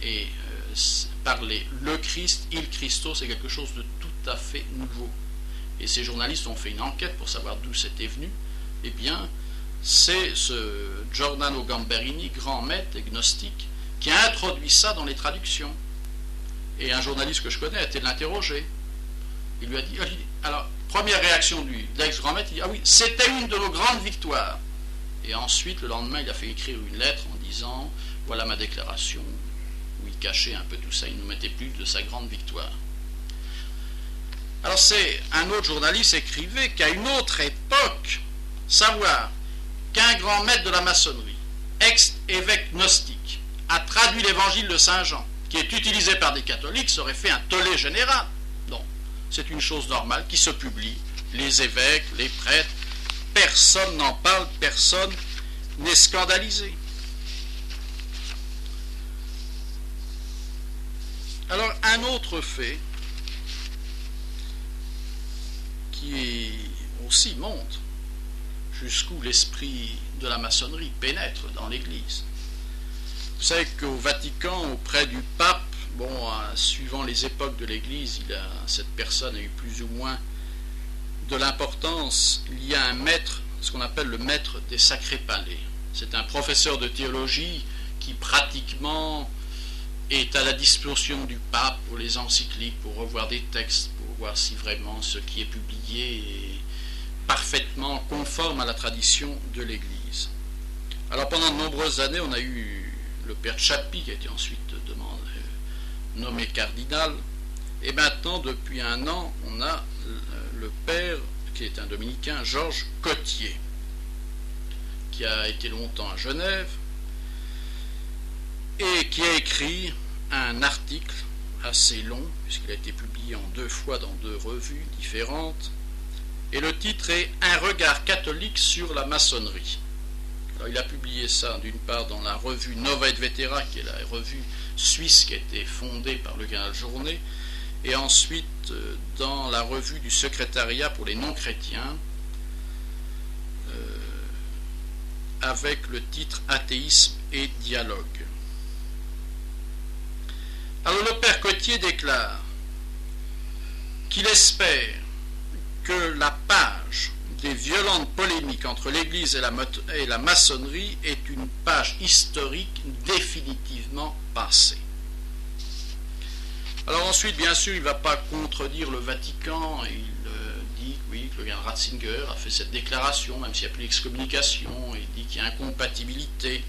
Et parler le Christ, il Christo, c'est quelque chose de tout à fait nouveau. Et ces journalistes ont fait une enquête pour savoir d'où c'était venu. Eh bien, c'est ce Giordano Gamberini, grand maître et gnostique, qui a introduit ça dans les traductions. Et un journaliste que je connais a été l'interroger. Il lui a dit, alors, première réaction de l'ex-grand maître, il dit, ah oui, c'était une de nos grandes victoires. Et ensuite, le lendemain, il a fait écrire une lettre en disant, voilà ma déclaration, où il cachait un peu tout ça, il ne nous mettait plus de sa grande victoire. Alors c'est un autre journaliste écrivait qu'à une autre époque, savoir qu'un grand maître de la maçonnerie, ex-évêque gnostique, a traduit l'évangile de Saint Jean, qui est utilisé par des catholiques, ça aurait fait un tollé général. Non, c'est une chose normale qui se publie. Les évêques, les prêtres, personne n'en parle, personne n'est scandalisé. Alors un autre fait qui aussi montre jusqu'où l'esprit de la maçonnerie pénètre dans l'Église. Vous savez qu'au Vatican, auprès du pape, suivant les époques de l'Église, cette personne a eu plus ou moins de l'importance. Il y a un maître, ce qu'on appelle le maître des sacrés palais. C'est un professeur de théologie qui pratiquement est à la disposition du pape pour les encycliques, pour revoir des textes, pour voir si vraiment ce qui est publié est parfaitement conforme à la tradition de l'Église. Alors pendant de nombreuses années, on a eu le père Chappi qui a été ensuite nommé cardinal, et maintenant, depuis un an, on a le père, qui est un dominicain, Georges Cotier, qui a été longtemps à Genève, et qui a écrit un article assez long, puisqu'il a été publié en 2 fois dans 2 revues différentes, et le titre est « Un regard catholique sur la maçonnerie ». Alors, il a publié ça d'une part dans la revue Nova et Vetera, qui est la revue suisse qui a été fondée par le cardinal Journet, et ensuite dans la revue du secrétariat pour les non-chrétiens, avec le titre « Athéisme et dialogue ». Alors le père Cotier déclare qu'il espère que la page des violentes polémiques entre l'Église et la maçonnerie est une page historique définitivement passée. Alors ensuite, bien sûr, il ne va pas contredire le Vatican, et il dit oui, que le cardinal Ratzinger a fait cette déclaration, même s'il n'y a plus d'excommunication, il dit qu'il y a incompatibilité,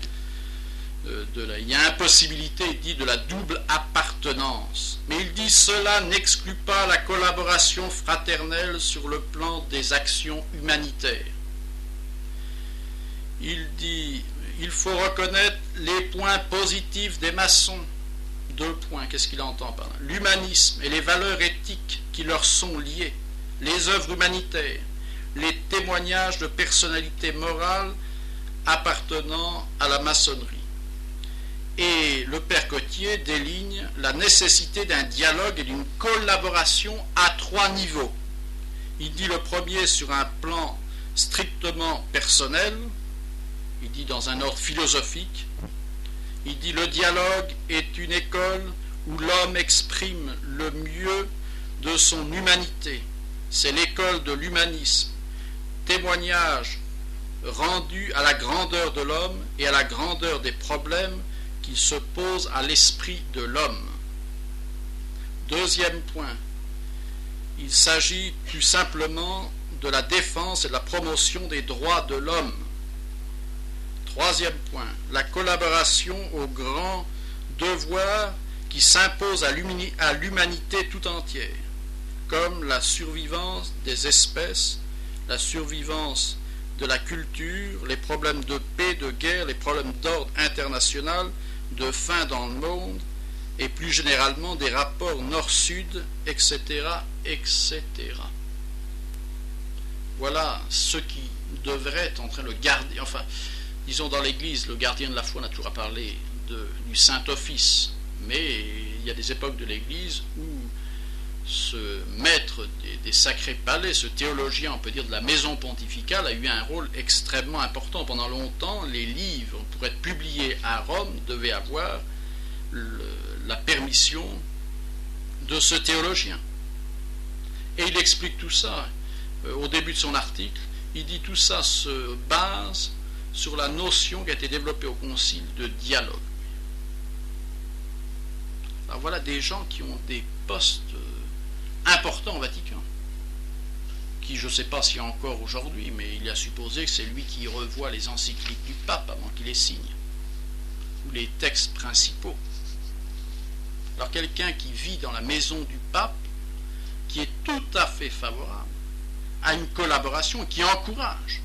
il y a impossibilité, il dit, de la double appartenance. Mais il dit cela n'exclut pas la collaboration fraternelle sur le plan des actions humanitaires. Il dit il faut reconnaître les points positifs des maçons. 2 points, qu'est-ce qu'il entend par là? L'humanisme et les valeurs éthiques qui leur sont liées, les œuvres humanitaires, les témoignages de personnalités morales appartenant à la maçonnerie. Et le père Cotier déligne la nécessité d'un dialogue et d'une collaboration à 3 niveaux. Il dit le premier sur un plan strictement personnel, il dit dans un ordre philosophique, il dit le dialogue est une école où l'homme exprime le mieux de son humanité. C'est l'école de l'humanisme, témoignage rendu à la grandeur de l'homme et à la grandeur des problèmes qui se posent à l'esprit de l'homme. 2e point, il s'agit plus simplement de la défense et de la promotion des droits de l'homme. 3e point, la collaboration au grand devoir qui s'imposent à l'humanité tout entière, comme la survivance des espèces, la survivance de la culture, les problèmes de paix, de guerre, les problèmes d'ordre international, de faim dans le monde, et plus généralement des rapports nord-sud, etc., etc. Voilà ce qui devrait être en train de garder, enfin, disons dans l'Église, le gardien de la foi, on a toujours à parler du Saint-Office, mais il y a des époques de l'Église où ce maître des sacrés palais, ce théologien, on peut dire, de la maison pontificale, a eu un rôle extrêmement important. Pendant longtemps, les livres, pour être publiés à Rome, devaient avoir la permission de ce théologien. Et il explique tout ça. Au début de son article, il dit tout ça se base sur la notion qui a été développée au Concile de dialogue. Alors voilà des gens qui ont des postes importants au Vatican, qui je ne sais pas s'il y a encore aujourd'hui, mais il est à supposer que c'est lui qui revoit les encycliques du pape avant qu'il les signe, ou les textes principaux. Alors quelqu'un qui vit dans la maison du pape, qui est tout à fait favorable à une collaboration, qui encourage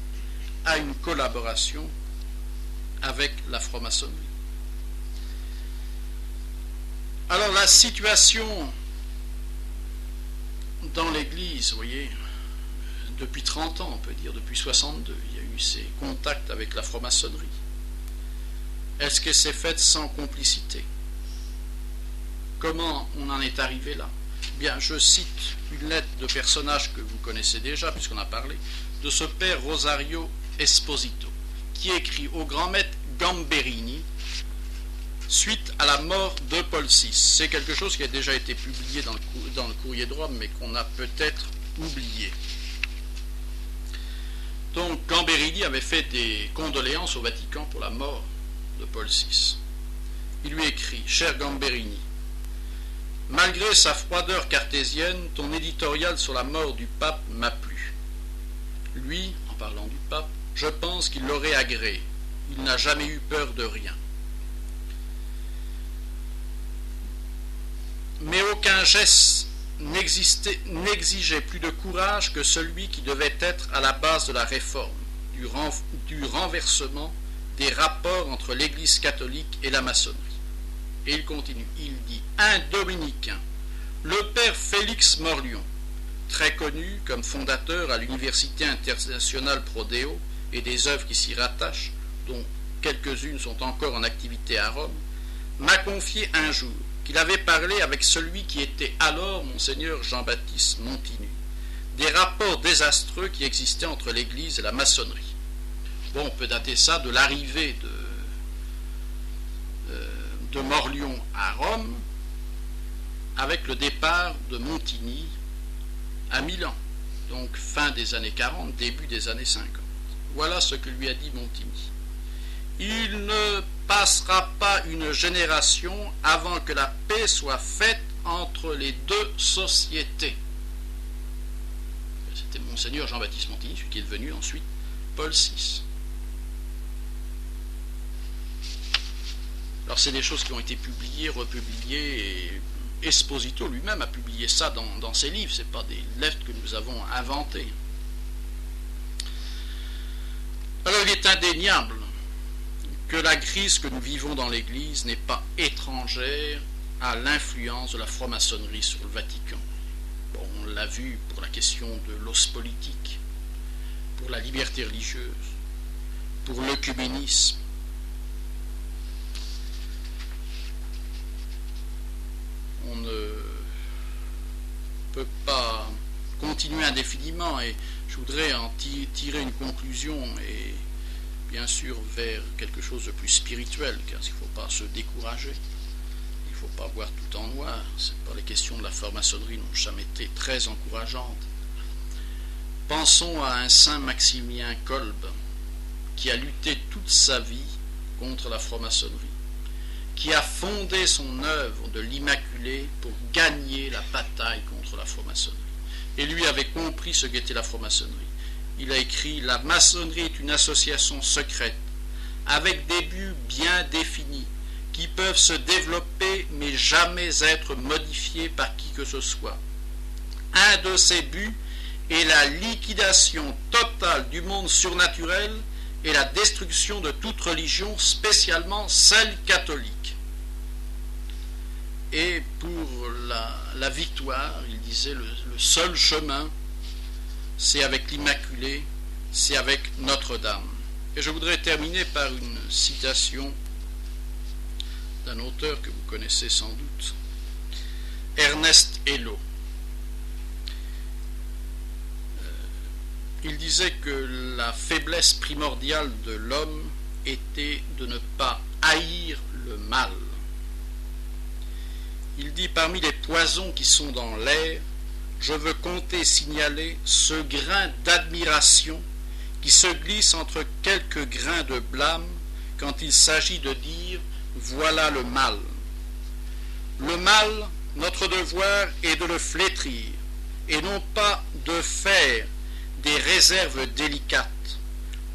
à une collaboration avec la franc-maçonnerie. Alors la situation dans l'Église, vous voyez, depuis 30 ans, on peut dire, depuis 62, il y a eu ces contacts avec la franc-maçonnerie. Est-ce que c'est fait sans complicité? Comment on en est arrivé là? Bien, je cite une lettre de personnage que vous connaissez déjà, puisqu'on a parlé, de ce père Rosario Esposito, qui écrit au grand maître Gamberini suite à la mort de Paul VI. C'est quelque chose qui a déjà été publié dans le Courrier de Rome, mais qu'on a peut-être oublié. Donc Gamberini avait fait des condoléances au Vatican pour la mort de Paul VI. Il lui écrit: Cher Gamberini, malgré sa froideur cartésienne, ton éditorial sur la mort du pape m'a plu. Lui, en parlant du pape, je pense qu'il l'aurait agréé. Il n'a jamais eu peur de rien. Mais aucun geste n'exigeait plus de courage que celui qui devait être à la base de la réforme, du renversement des rapports entre l'Église catholique et la maçonnerie. Et il continue, il dit: un dominicain, le père Félix Morlion, très connu comme fondateur à l'Université internationale Prodeo et des œuvres qui s'y rattachent, dont quelques-unes sont encore en activité à Rome, m'a confié un jour qu'il avait parlé avec celui qui était alors Monseigneur Jean-Baptiste Montigny, des rapports désastreux qui existaient entre l'Église et la maçonnerie. Bon, on peut dater ça de l'arrivée de Morlion à Rome avec le départ de Montigny à Milan, donc fin des années 40, début des années 50. Voilà ce que lui a dit Montigny. Il ne passera pas une génération avant que la paix soit faite entre les deux sociétés. C'était Monseigneur Jean-Baptiste Montigny, celui qui est devenu ensuite Paul VI. Alors c'est des choses qui ont été publiées, republiées, et Esposito lui-même a publié ça dans ses livres, ce n'est pas des lettres que nous avons inventées. Alors il est indéniable que la crise que nous vivons dans l'Église n'est pas étrangère à l'influence de la franc-maçonnerie sur le Vatican. Bon, on l'a vu pour la question de l'os politique, pour la liberté religieuse, pour l'œcuménisme. On ne peut pas continuer indéfiniment, et je voudrais en tirer une conclusion, et bien sûr vers quelque chose de plus spirituel, car il ne faut pas se décourager, il ne faut pas voir tout en noir. Les questions de la franc-maçonnerie n'ont jamais été très encourageantes. Pensons à un saint Maximilien Kolbe, qui a lutté toute sa vie contre la franc-maçonnerie, qui a fondé son œuvre de l'Immaculée pour gagner la bataille contre la franc-maçonnerie. Et lui avait compris ce qu'était la franc-maçonnerie. Il a écrit: la maçonnerie est une association secrète, avec des buts bien définis, qui peuvent se développer mais jamais être modifiés par qui que ce soit. Un de ces buts est la liquidation totale du monde surnaturel et la destruction de toute religion, spécialement celle catholique. Et pour la victoire, il disait, le seul chemin, c'est avec l'Immaculée, c'est avec Notre-Dame. Et je voudrais terminer par une citation d'un auteur que vous connaissez sans doute, Ernest Hello. Il disait que la faiblesse primordiale de l'homme était de ne pas haïr le mal. Il dit, parmi les poisons qui sont dans l'air, je veux compter, signaler ce grain d'admiration qui se glisse entre quelques grains de blâme quand il s'agit de dire « voilà le mal ». Le mal, notre devoir est de le flétrir, et non pas de faire des réserves délicates.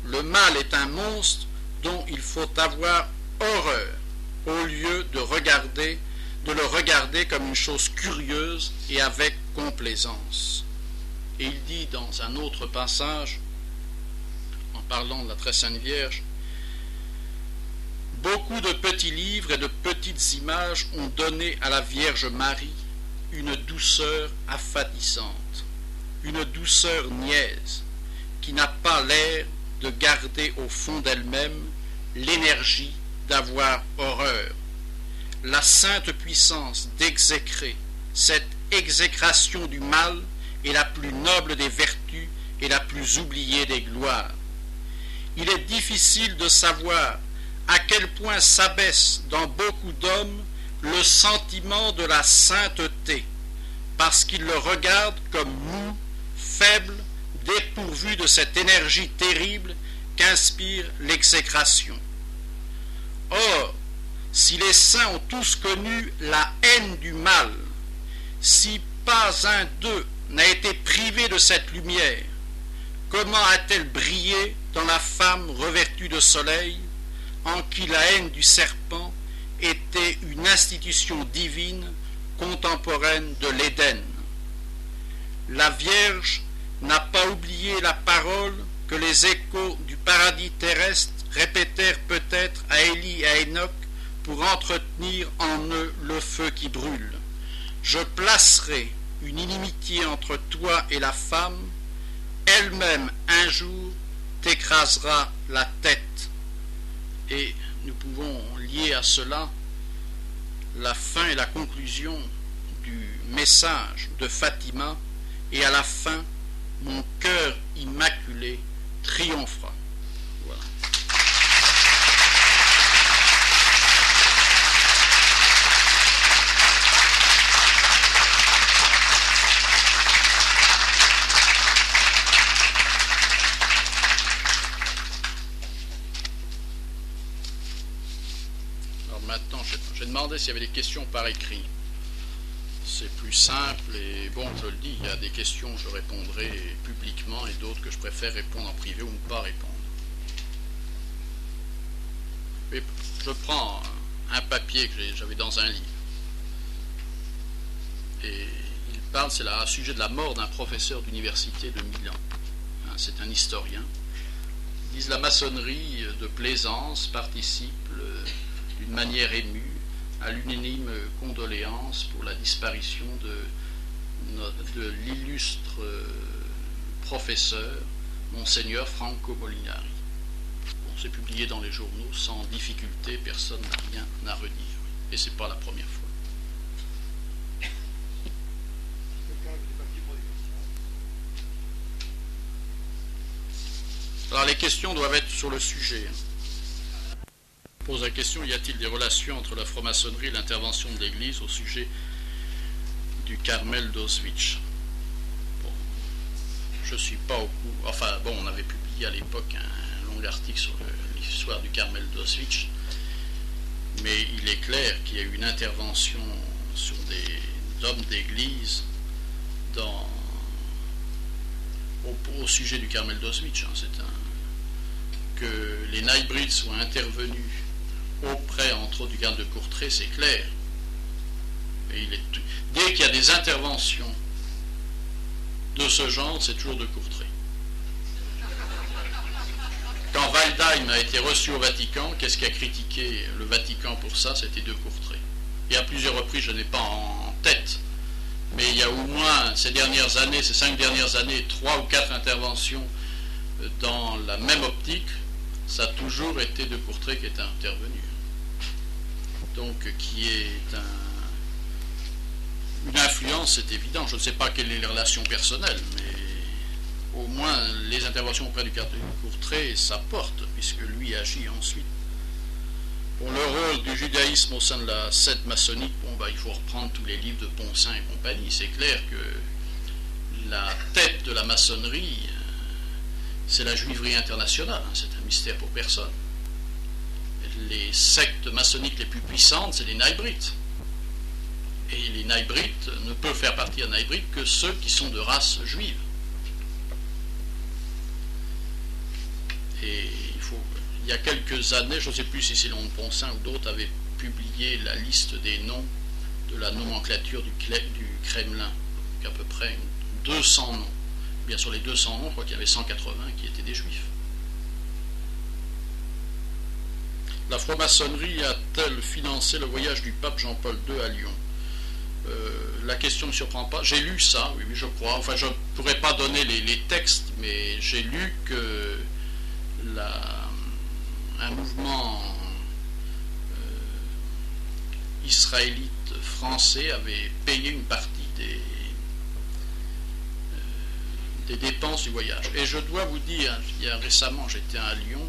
Le mal est un monstre dont il faut avoir horreur, au lieu de le regarder comme une chose curieuse et avec complaisance. Et il dit dans un autre passage, en parlant de la Très Sainte Vierge, beaucoup de petits livres et de petites images ont donné à la Vierge Marie une douceur affadissante, une douceur niaise, qui n'a pas l'air de garder au fond d'elle-même l'énergie d'avoir horreur. La sainte puissance d'exécrer, cette exécration du mal est la plus noble des vertus et la plus oubliée des gloires. Il est difficile de savoir à quel point s'abaisse dans beaucoup d'hommes le sentiment de la sainteté, parce qu'ils le regardent comme mou, faible, dépourvu de cette énergie terrible qu'inspire l'exécration. Or, si les saints ont tous connu la haine du mal, si pas un d'eux n'a été privé de cette lumière, comment a-t-elle brillé dans la femme revêtue de soleil, en qui la haine du serpent était une institution divine contemporaine de l'Éden? La Vierge n'a pas oublié la parole que les échos du paradis terrestre répétèrent peut-être à Élie et à Enoch pour entretenir en eux le feu qui brûle. Je placerai une inimitié entre toi et la femme, elle-même un jour t'écrasera la tête. Et nous pouvons lier à cela la fin et la conclusion du message de Fatima, et à la fin, mon cœur immaculé triomphera. Voilà. Alors maintenant, j'ai demandé s'il y avait des questions par écrit. C'est plus simple et bon, je le dis, il y a des questions je répondrai publiquement et d'autres que je préfère répondre en privé ou ne pas répondre. Et je prends un papier que j'avais dans un livre et il parle, c'est à sujet de la mort d'un professeur d'université de Milan. C'est un historien. Ils disent la maçonnerie de Plaisance participe d'une manière émue à l'unanime condoléance pour la disparition de l'illustre professeur, Monseigneur Franco Molinari. Bon, c'est publié dans les journaux sans difficulté, personne n'a rien à redire. Et c'est pas la première fois. Alors les questions doivent être sur le sujet. Pose la question, y a-t-il des relations entre la franc-maçonnerie et l'intervention de l'Église au sujet du Carmel d'Auschwitz? Bon, je ne suis pas au courant. Enfin, bon, on avait publié à l'époque un long article sur l'histoire du Carmel d'Auschwitz, mais il est clair qu'il y a eu une intervention sur des hommes d'Église au sujet du Carmel d'Auschwitz. Que les Nightbrides soient intervenus auprès, entre autres, du garde de Courtrai, c'est clair. Et dès qu'il y a des interventions de ce genre, c'est toujours de Courtrai. Quand Waldheim a été reçu au Vatican, qu'est-ce qui a critiqué le Vatican pour ça? C'était de Courtrai. Et à plusieurs reprises, je n'ai pas en tête, mais il y a au moins ces 5 dernières années, 3 ou 4 interventions dans la même optique, ça a toujours été de Courtrai qui est intervenu. Donc, qui est une influence, c'est évident. Je ne sais pas quelles sont les relations personnelles, mais au moins les interventions auprès du garde de Courtrai, ça porte, puisque lui agit ensuite. Pour le rôle du judaïsme au sein de la secte maçonnique, il faut reprendre tous les livres de Poncin et compagnie. C'est clair que la tête de la maçonnerie, c'est la juiverie internationale, c'est un mystère pour personne. Les sectes maçonniques les plus puissantes, c'est les Naïbrites. Et les Naïbrites ne peuvent faire partie des Naïbrites que ceux qui sont de race juive. Et il y a quelques années, je ne sais plus si c'est Léon de Poncin ou d'autres, avaient publié la liste des noms de la nomenclature du Kremlin. Donc à peu près 200 noms. Bien sûr, les 200 noms, je crois qu'il y avait 180 qui étaient des juifs. La franc-maçonnerie a-t-elle financé le voyage du pape Jean-Paul II à Lyon? La question ne me surprend pas. J'ai lu ça, oui, je crois. Enfin, je ne pourrais pas donner les textes, mais j'ai lu que un mouvement israélite français avait payé une partie des dépenses du voyage. Et je dois vous dire, récemment j'étais à Lyon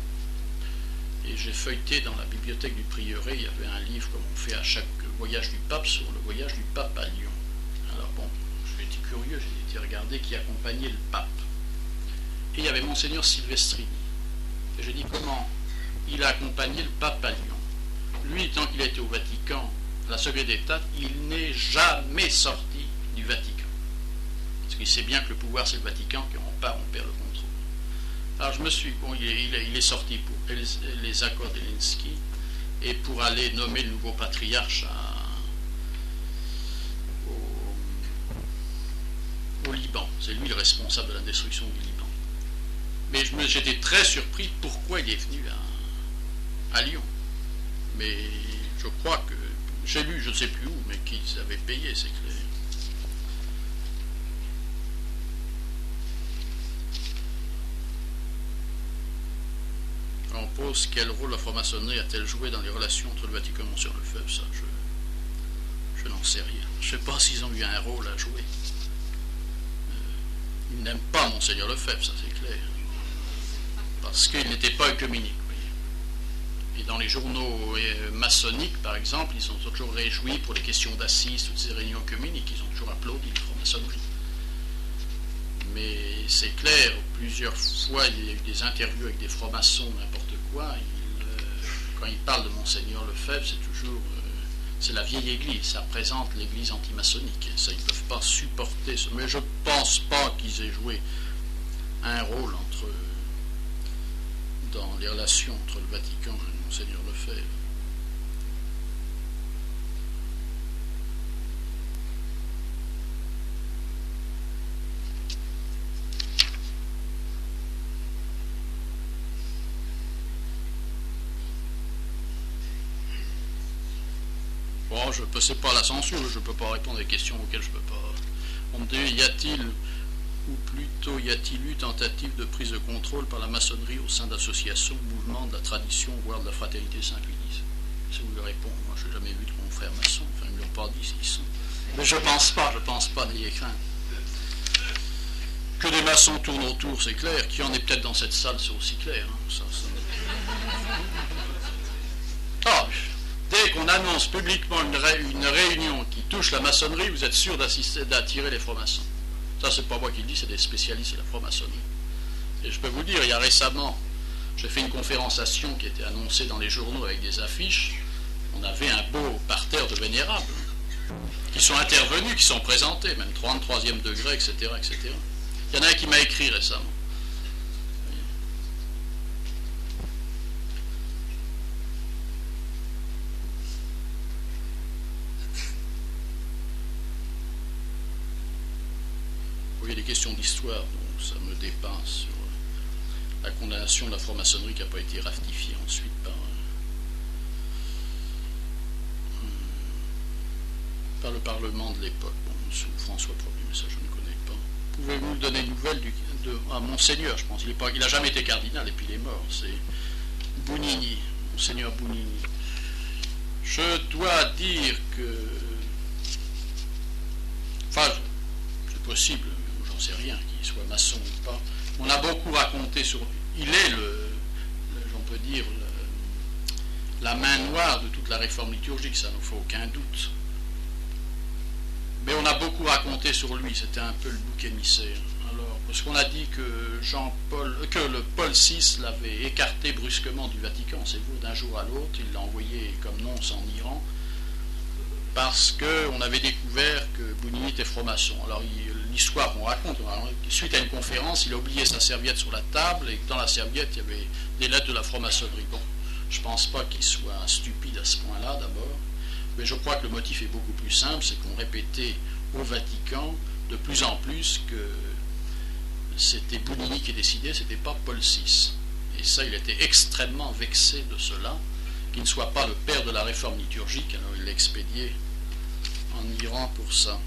et j'ai feuilleté dans la bibliothèque du prieuré, il y avait un livre comme on fait à chaque voyage du pape sur le voyage du pape à Lyon. Alors bon, j'ai été curieux, j'ai été regarder qui accompagnait le pape. Et il y avait Monseigneur Silvestrini. Et j'ai dit comment il a accompagné le pape à Lyon. Lui, tant qu'il a été au Vatican, la secret d'État, il n'est jamais sorti du Vatican. Parce qu'il sait bien que le pouvoir, c'est le Vatican, qu'on part, on perd le contrôle. Alors je me suis... Bon, il est sorti pour les accords d'Helsinki et pour aller nommer le nouveau patriarche au Liban. C'est lui le responsable de la destruction du Liban. Mais j'étais très surpris pourquoi il est venu à Lyon. Mais je crois que... J'ai lu, je ne sais plus où, mais qu'ils avaient payé, c'est clair. On pose quel rôle la franc-maçonnerie a-t-elle joué dans les relations entre le Vatican et Monseigneur Lefebvre? Ça, je n'en sais rien. Je ne sais pas s'ils ont eu un rôle à jouer. Ils n'aiment pas Monseigneur Lefebvre, ça c'est clair. Parce qu'il n'était pas œcuménique. Et dans les journaux maçonniques, par exemple, ils sont toujours réjouis pour les questions d'assises, toutes ces réunions œcuméniques. Ils ont toujours applaudi la franc-maçonnerie. Mais c'est clair, plusieurs fois, il y a eu des interviews avec des francs-maçons, n'importe quoi. Quand ils parlent de Monseigneur Lefebvre, c'est toujours... c'est la vieille Église, ça représente l'Église antimaçonnique. Ça, ils ne peuvent pas supporter ça. Mais je ne pense pas qu'ils aient joué un rôle dans les relations entre le Vatican et Monseigneur Lefebvre. Bon, je ne sais pas la censure, je ne peux pas répondre à des questions auxquelles je ne peux pas. On me dit, y a-t-il, ou plutôt y a-t-il eu tentative de prise de contrôle par la maçonnerie au sein d'associations, mouvements de la tradition, voire de la fraternité Saint-Pédis? Si vous lui répondez, moi je n'ai jamais vu de mon frère maçon, enfin ils ne l'ont pas dit s'ils sont. Mais je pense pas, n'ayez crainte. Que des maçons tournent autour, c'est clair. Qu'il y en ait peut-être dans cette salle, c'est aussi clair. Hein. Ah, dès qu'on annonce publiquement une réunion qui touche la maçonnerie, vous êtes sûr d'attirer les francs-maçons. Ça, c'est pas moi qui le dis, c'est des spécialistes de la franc-maçonnerie. Et je peux vous dire, il y a récemment, j'ai fait une conférence à Sion qui était annoncée dans les journaux avec des affiches. On avait un beau parterre de vénérables qui sont intervenus, qui sont présentés, même 33e degré, etc., etc. Il y en a un qui m'a écrit récemment. des questions d'histoire, donc ça me dépasse sur la condamnation de la franc-maçonnerie qui n'a pas été ratifiée ensuite par le Parlement de l'époque, bon, sous François Ier, mais ça je ne connais pas. Pouvez-vous me donner une nouvelle de Monseigneur, je pense. Il n'a jamais été cardinal et puis il est mort. C'est Bounini, Monseigneur Bounini. Je dois dire que... Enfin, c'est possible, j'en sais rien, qu'il soit maçon ou pas. On a beaucoup raconté sur... Il est j'en peux dire, la main noire de toute la réforme liturgique, ça ne nous fait aucun doute. Mais on a beaucoup raconté sur lui, c'était un peu le bouc émissaire. Alors, parce qu'on a dit que le Paul VI l'avait écarté brusquement du Vatican, c'est vous, d'un jour à l'autre, il l'a envoyé comme nonce en Iran, parce qu'on avait découvert que Bounini était franc-maçon. Alors, l'histoire qu'on raconte, suite à une conférence, il a oublié sa serviette sur la table, et dans la serviette, il y avait des lettres de la franc-maçonnerie. Bon, je ne pense pas qu'il soit stupide à ce point-là, d'abord. Mais je crois que le motif est beaucoup plus simple, c'est qu'on répétait au Vatican de plus en plus que c'était Bounini qui décidait, c'était pas Paul VI. Et ça, il était extrêmement vexé de cela, qu'il ne soit pas le père de la réforme liturgique, alors il l'a expédié en Iran pour ça.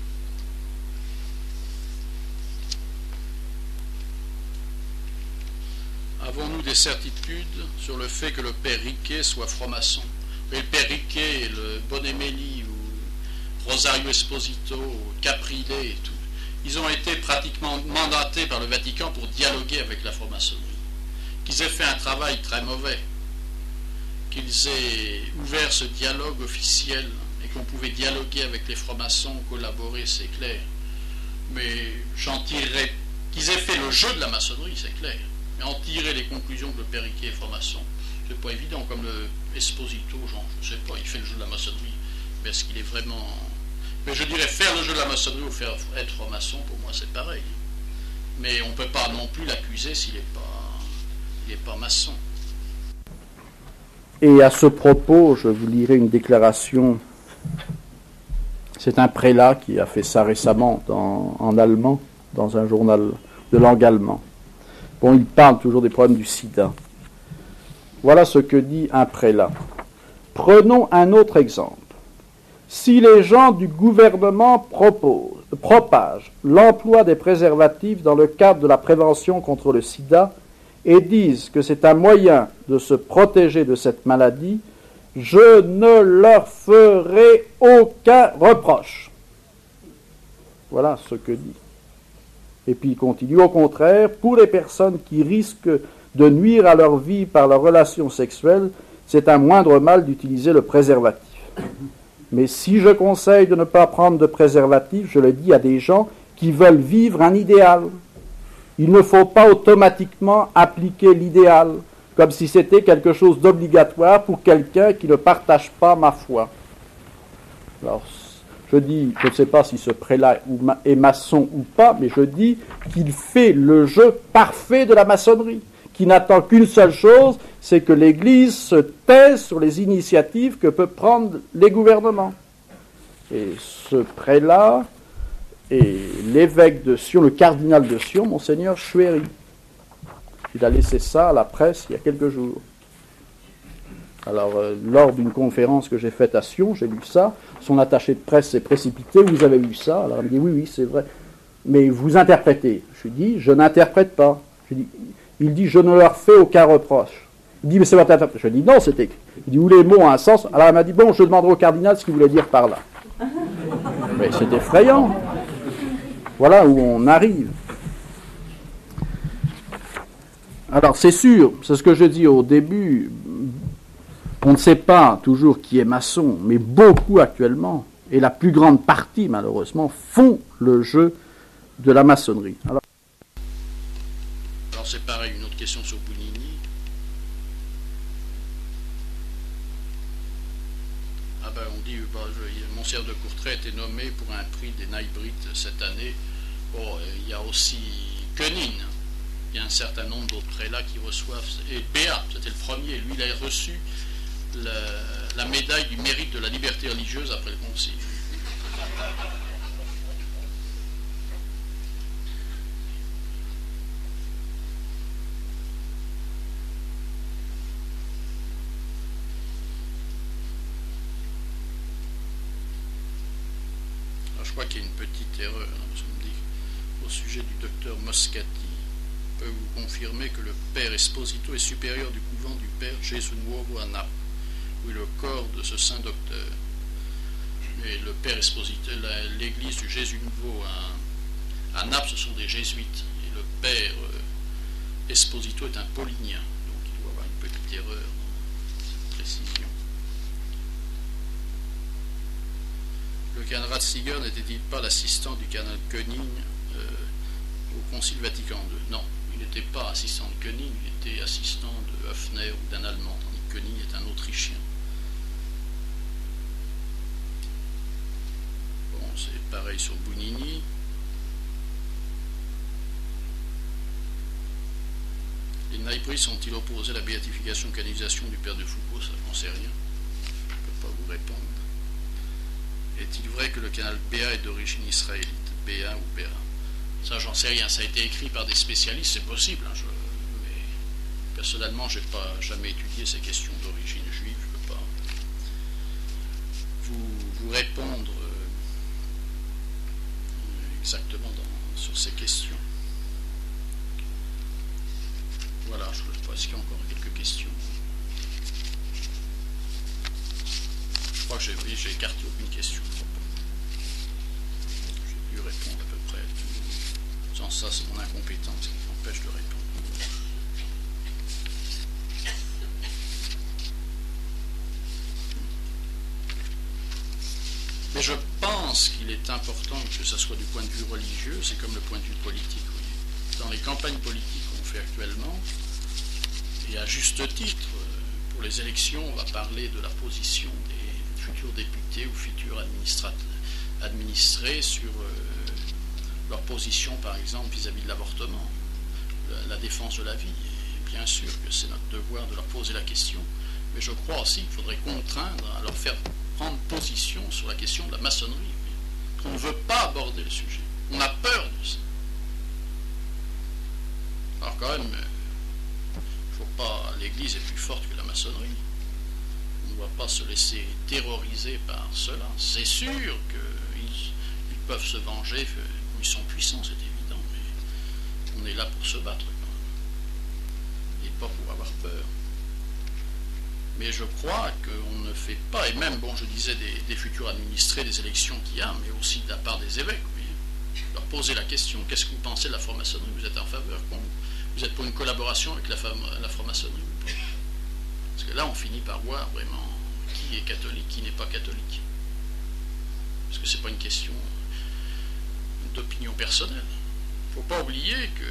Avons-nous des certitudes sur le fait que le père Riquet soit franc-maçon? Le père Riquet, le Bonemelli, ou Rosario Esposito, ou Caprile et tout, ils ont été pratiquement mandatés par le Vatican pour dialoguer avec la franc-maçonnerie. Qu'ils aient fait un travail très mauvais, qu'ils aient ouvert ce dialogue officiel et qu'on pouvait dialoguer avec les francs-maçons, collaborer, c'est clair. Mais j'en tirerais, qu'ils aient fait le jeu de la maçonnerie, c'est clair. Mais en tirer les conclusions que le père Riquet est franc-maçon, c'est pas évident, comme le Esposito, je sais pas, il fait le jeu de la maçonnerie, mais est-ce qu'il est vraiment... Mais je dirais faire le jeu de la maçonnerie ou faire être franc-maçon, pour moi c'est pareil. Mais on ne peut pas non plus l'accuser s'il n'est pas maçon. Et à ce propos, je vous lirai une déclaration. C'est un prélat qui a fait ça récemment en allemand, dans un journal de langue allemande. Bon, il parle toujours des problèmes du sida. Voilà ce que dit un prélat. Prenons un autre exemple. Si les gens du gouvernement propagent l'emploi des préservatifs dans le cadre de la prévention contre le sida et disent que c'est un moyen de se protéger de cette maladie, je ne leur ferai aucun reproche. Voilà ce que dit. Et puis il continue, au contraire, pour les personnes qui risquent de nuire à leur vie par leurs relations sexuelles, c'est un moindre mal d'utiliser le préservatif. Mais si je conseille de ne pas prendre de préservatif, je le dis à des gens qui veulent vivre un idéal. Il ne faut pas automatiquement appliquer l'idéal, comme si c'était quelque chose d'obligatoire pour quelqu'un qui ne partage pas ma foi. Alors, je dis, je ne sais pas si ce prélat est maçon ou pas, mais je dis qu'il fait le jeu parfait de la maçonnerie, qui n'attend qu'une seule chose, c'est que l'Église se taise sur les initiatives que peuvent prendre les gouvernements. Et ce prélat est l'évêque de Sion, le cardinal de Sion, Monseigneur Chouéry. Il a laissé ça à la presse il y a quelques jours. Alors, lors d'une conférence que j'ai faite à Sion, j'ai lu ça. Son attaché de presse s'est précipité. Vous avez lu ça? Alors, il me dit, oui, c'est vrai. Mais vous interprétez. Je lui dis, je n'interprète pas. Il dit, je ne leur fais aucun reproche. Il dit, mais c'est votre interprétation. Je lui dis, non, c'est écrit. Il dit, où les mots ont un sens. Alors, il m'a dit, bon, je demanderai au cardinal ce qu'il voulait dire par là. Mais c'est effrayant. Voilà où on arrive. Alors, c'est sûr, c'est ce que je dis au début, on ne sait pas toujours qui est maçon, mais beaucoup actuellement, et la plus grande partie, malheureusement, font le jeu de la maçonnerie. Alors c'est pareil, une autre question sur Bounini. Ah ben, on dit, Monseigneur de Courtrai a été nommé pour un prix des Naibrites cette année. Bon, il y a aussi Koenig. Il y a un certain nombre d'autres prélats qui reçoivent. Et Béat, c'était le premier. Lui, il a reçu la médaille du mérite de la liberté religieuse après le concile. crois qu'il y a une petite erreur. Parce qu'on me dit, au sujet du docteur Moscati, je peux vous confirmer que le père Esposito est supérieur du couvent du père Gesù Nuovo à Naples, où est le corps de ce saint docteur. Et le père Esposito, l'église du Gesù Nuovo à Naples, ce sont des jésuites. Et le père Esposito est un paulinien. Donc il doit y avoir une petite erreur dans cette précision. Le canal Ratzinger n'était-il pas l'assistant du canal Koenig au Concile Vatican II? Non, il n'était pas assistant de Koenig, il était assistant de Höfner ou d'un Allemand, tandis que Koenig est un Autrichien. Bon, c'est pareil sur Bounini. Les naïbristes sont-ils opposés à la béatification, canonisation du père de Foucault? Ça, j'en sais rien. Je ne peux pas vous répondre. Est-il vrai que le canal Béa est d'origine israélite? Béa ou Béa? Ça, j'en sais rien. Ça a été écrit par des spécialistes, c'est possible. Hein, mais personnellement, je n'ai jamais étudié ces questions d'origine juive. Je ne peux pas vous répondre exactement sur ces questions. Voilà, je ne sais pas. Est-ce qu'il y a encore quelques questions? Je crois que j'ai écarté aucune question. J'ai pu répondre à peu près à tout. Sans ça, c'est mon incompétence qui m'empêche de répondre. Mais je pense qu'il est important que ce soit du point de vue religieux, c'est comme le point de vue politique. Oui. Dans les campagnes politiques qu'on fait actuellement, et à juste titre, pour les élections, on va parler de la position des futurs députés ou futurs administrés sur leur position, par exemple, vis-à-vis de l'avortement, la défense de la vie. Et bien sûr que c'est notre devoir de leur poser la question, mais je crois aussi qu'il faudrait contraindre à leur faire prendre position sur la question de la maçonnerie. On ne veut pas aborder le sujet. On a peur de ça. Alors quand même, l'Église est plus forte que la maçonnerie. On ne doit pas se laisser terroriser par cela. C'est sûr qu'ils peuvent se venger, ils sont puissants, c'est évident, mais on est là pour se battre quand même. Et pas pour avoir peur. Mais je crois qu'on ne fait pas, et même, bon, je disais des futurs administrés, des élections qu'il y a, mais aussi de la part des évêques, oui. Leur poser la question, qu'est-ce que vous pensez de la franc-maçonnerie? Vous êtes en faveur, contre? Vous êtes pour une collaboration avec la franc-maçonnerie ou pas? Parce que là, on finit par voir vraiment qui est catholique, qui n'est pas catholique. Parce que c'est pas une question d'opinion personnelle. Il ne faut pas oublier que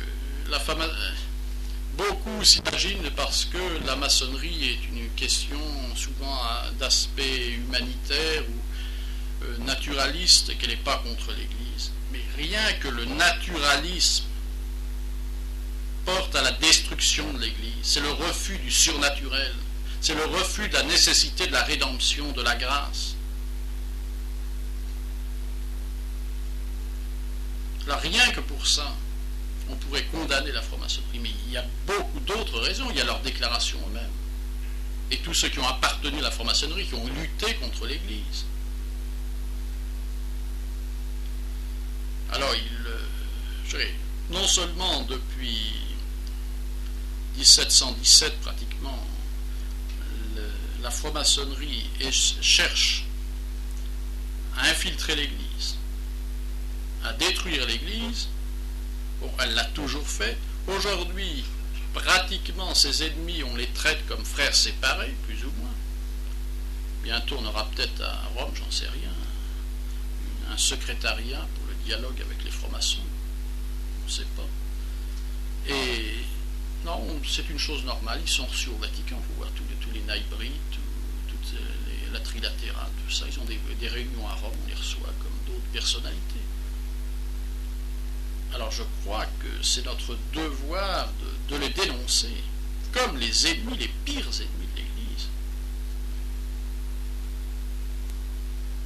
beaucoup s'imaginent, parce que la maçonnerie est une question souvent d'aspect humanitaire ou naturaliste, qu'elle n'est pas contre l'Église. Mais rien que le naturalisme porte à la destruction de l'Église. C'est le refus du surnaturel. C'est le refus de la nécessité de la rédemption, de la grâce. Alors rien que pour ça, on pourrait condamner la franc-maçonnerie. Mais il y a beaucoup d'autres raisons. Il y a leurs déclarations eux-mêmes. Et tous ceux qui ont appartenu à la franc-maçonnerie, qui ont lutté contre l'Église. Alors, non seulement depuis 1717 pratiquement, la franc-maçonnerie cherche à infiltrer l'Église, à détruire l'Église. Bon, elle l'a toujours fait. Aujourd'hui, pratiquement, ses ennemis, on les traite comme frères séparés, plus ou moins. Bientôt, on aura peut-être à Rome, j'en sais rien, un secrétariat pour le dialogue avec les francs-maçons. On ne sait pas. Et non, c'est une chose normale. Ils sont reçus au Vatican. Il faut voir tous les naïbrites, la trilatérale, tout ça. Ils ont des réunions à Rome, on les reçoit comme d'autres personnalités. Alors je crois que c'est notre devoir de les dénoncer, comme les ennemis, les pires ennemis de l'Église.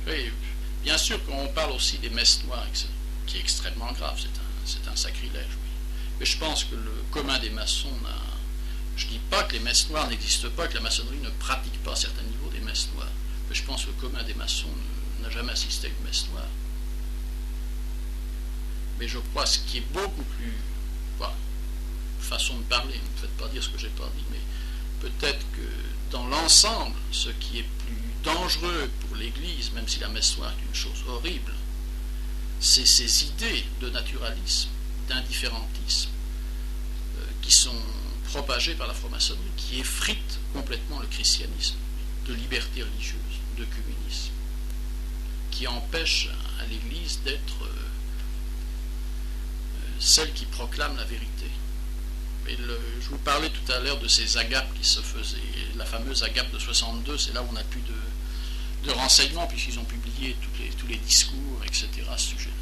Et bien sûr qu'on parle aussi des messes noires, qui est extrêmement grave, c'est un sacrilège, oui. Mais je pense que le commun des maçons je ne dis pas que les messes noires n'existent pas, que la maçonnerie ne pratique pas à certains niveaux des messes noires. Mais je pense que le commun des maçons n'a jamais assisté à une messe noire. Mais je crois ce qui est beaucoup plus, voilà, façon de parler, ne me faites pas dire ce que j'ai pas dit, mais peut-être que dans l'ensemble, ce qui est plus dangereux pour l'Église, même si la messe noire est une chose horrible, c'est ces idées de naturalisme, d'indifférentisme, qui sont propagées par la franc-maçonnerie, qui effritent complètement le christianisme, de liberté religieuse, de communisme, qui empêchent à l'Église d'être celle qui proclame la vérité. Et je vous parlais tout à l'heure de ces agapes qui se faisaient, la fameuse agape de 62, c'est là où on a plus de renseignements, puisqu'ils ont publié tous les discours, etc. à ce sujet-là.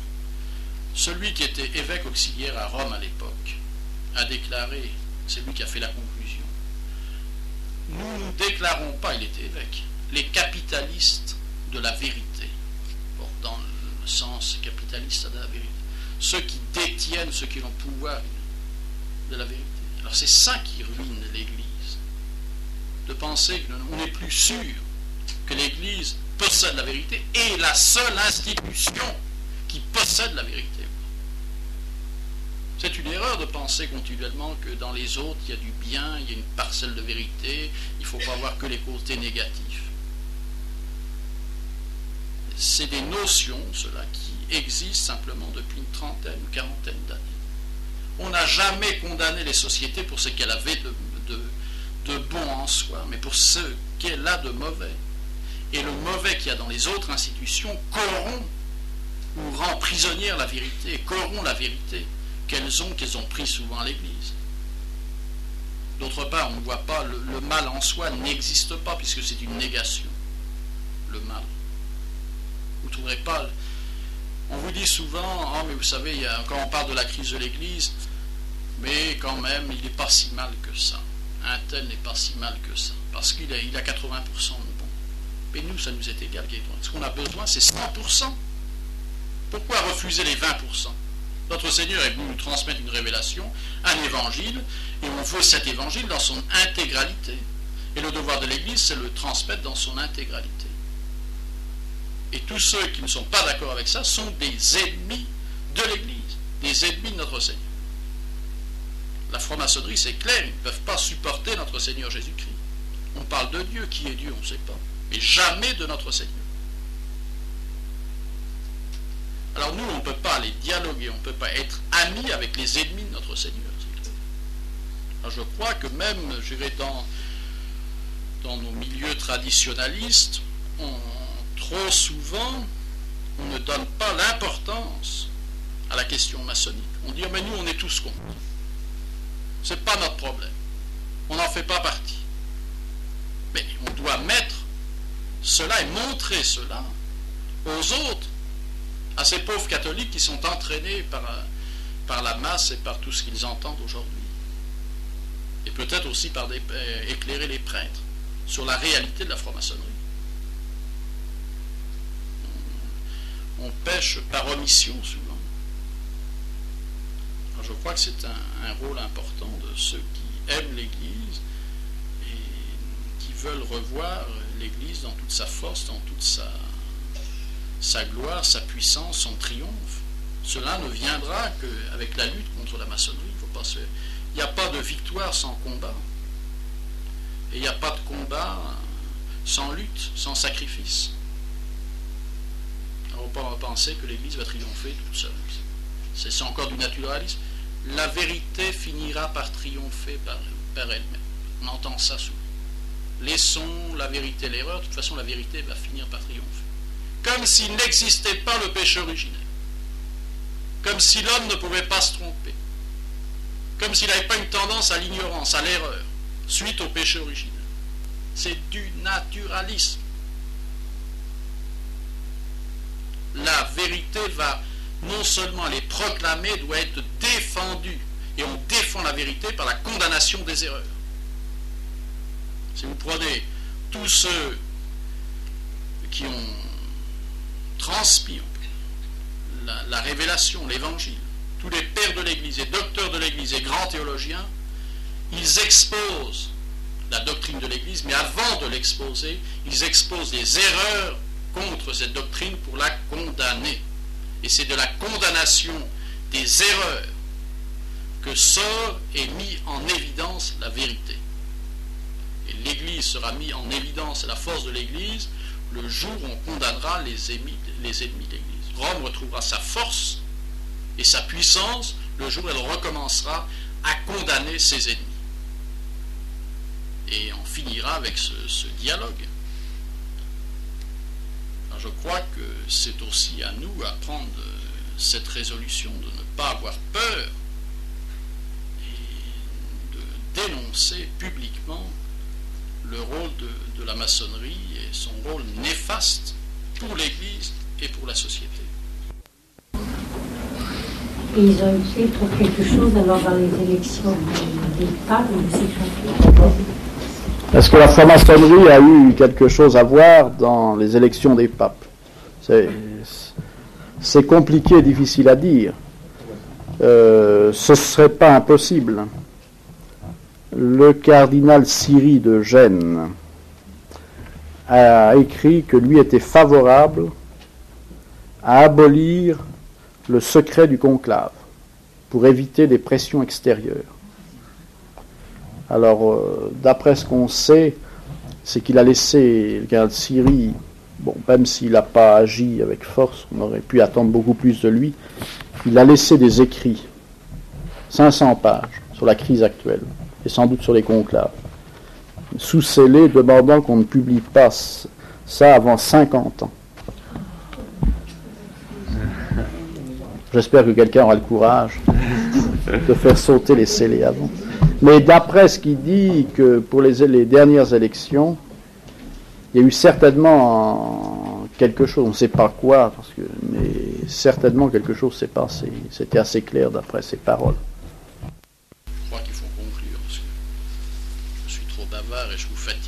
Celui qui était évêque auxiliaire à Rome à l'époque a déclaré, c'est lui qui a fait la conclusion, nous ne déclarons pas, il était évêque, les capitalistes de la vérité, bon, dans le sens capitaliste de la vérité, ceux qui détiennent, ceux qui ont le pouvoir de la vérité. Alors c'est ça qui ruine l'Église, de penser qu'on n'est plus sûr que l'Église possède la vérité et la seule institution qui possède la vérité. C'est une erreur de penser continuellement que dans les autres il y a du bien, il y a une parcelle de vérité, il ne faut pas voir que les côtés négatifs. C'est des notions, cela, qui existent simplement depuis une trentaine ou quarantaine d'années. On n'a jamais condamné les sociétés pour ce qu'elles avaient de bon en soi, mais pour ce qu'elle a de mauvais. Et le mauvais qu'il y a dans les autres institutions corrompt ou rend prisonnière la vérité, et corrompt la vérité qu'elles ont pris souvent à l'Église. D'autre part, on ne voit pas, le mal en soi n'existe pas, puisque c'est une négation, le mal. Vous ne trouverez pas... On vous dit souvent, oh, mais vous savez, quand on parle de la crise de l'Église, mais quand même, il n'est pas si mal que ça. Un tel n'est pas si mal que ça, parce qu'il a 80% de bon. Mais nous, ça nous est égal. Ce qu'on a besoin, c'est 100%. Pourquoi refuser les 20%? Notre Seigneur est venu nous transmettre une révélation, un évangile, et on veut cet évangile dans son intégralité. Et le devoir de l'Église, c'est le transmettre dans son intégralité. Et tous ceux qui ne sont pas d'accord avec ça sont des ennemis de l'Église, des ennemis de notre Seigneur. La franc-maçonnerie, c'est clair, ils ne peuvent pas supporter notre Seigneur Jésus-Christ. On parle de Dieu, qui est Dieu, on ne sait pas, mais jamais de notre Seigneur. Alors nous, on ne peut pas aller dialoguer, on ne peut pas être amis avec les ennemis de notre Seigneur. Alors je crois que même, je dirais, dans nos milieux traditionnalistes, trop souvent, on ne donne pas l'importance à la question maçonnique. On dit, mais nous, on est tous contre. Ce n'est pas notre problème. On n'en fait pas partie. Mais on doit mettre cela et montrer cela aux autres, à ces pauvres catholiques qui sont entraînés par la masse et par tout ce qu'ils entendent aujourd'hui. Et peut-être aussi par éclairer les prêtres sur la réalité de la franc-maçonnerie. On pêche par omission souvent. Alors je crois que c'est un rôle important de ceux qui aiment l'Église et qui veulent revoir l'Église dans toute sa force, dans toute sa gloire, sa puissance, son triomphe. Cela ne viendra qu'avec la lutte contre la maçonnerie. Il n'y a pas de victoire sans combat. Et il n'y a pas de combat sans lutte, sans sacrifice. Alors on va penser que l'Église va triompher toute seule. C'est encore du naturalisme. La vérité finira par triompher par elle-même. On entend ça souvent. Laissons la vérité l'erreur, de toute façon la vérité va finir par triompher. Comme s'il n'existait pas le péché originel. Comme si l'homme ne pouvait pas se tromper. Comme s'il n'avait pas une tendance à l'ignorance, à l'erreur, suite au péché originel. C'est du naturalisme. La vérité va non seulement les proclamer, doit être défendue. Et on défend la vérité par la condamnation des erreurs. Si vous prenez tous ceux qui ont transmis la révélation, l'évangile, tous les pères de l'Église et docteurs de l'Église et grands théologiens, ils exposent la doctrine de l'Église, mais avant de l'exposer, ils exposent des erreurs contre cette doctrine pour la condamner. Et c'est de la condamnation des erreurs que sort et mis en évidence la vérité. Et l'Église sera mise en évidence, et la force de l'Église, le jour où on condamnera les ennemis de l'Église. Rome retrouvera sa force et sa puissance le jour où elle recommencera à condamner ses ennemis. Et on finira avec ce dialogue. Alors je crois que c'est aussi à nous à prendre cette résolution de ne pas avoir peur et de dénoncer publiquement le rôle de la maçonnerie et son rôle néfaste pour l'Église et pour la société. Et ils ont essayé de trouver quelque chose alors dans les élections des papes ou des Est-ce que la franc-maçonnerie a eu quelque chose à voir dans les élections des papes? C'est compliqué, difficile à dire. Ce ne serait pas impossible. Le cardinal Siri de Gênes a écrit que lui était favorable à abolir le secret du conclave pour éviter des pressions extérieures. Alors, d'après ce qu'on sait, c'est qu'il a laissé le cardinal Siri, bon, même s'il n'a pas agi avec force, on aurait pu attendre beaucoup plus de lui, il a laissé des écrits, 500 pages, sur la crise actuelle, et sans doute sur les conclaves, sous-scellés, demandant qu'on ne publie pas ça avant 50 ans. J'espère que quelqu'un aura le courage de faire sauter les scellés avant. Mais d'après ce qu'il dit, que pour les dernières élections, il y a eu certainement quelque chose, on ne sait pas quoi, mais certainement quelque chose s'est passé. C'était assez clair d'après ses paroles. Je crois qu'il faut conclure, parce que je suis trop bavard et je vous fatigue.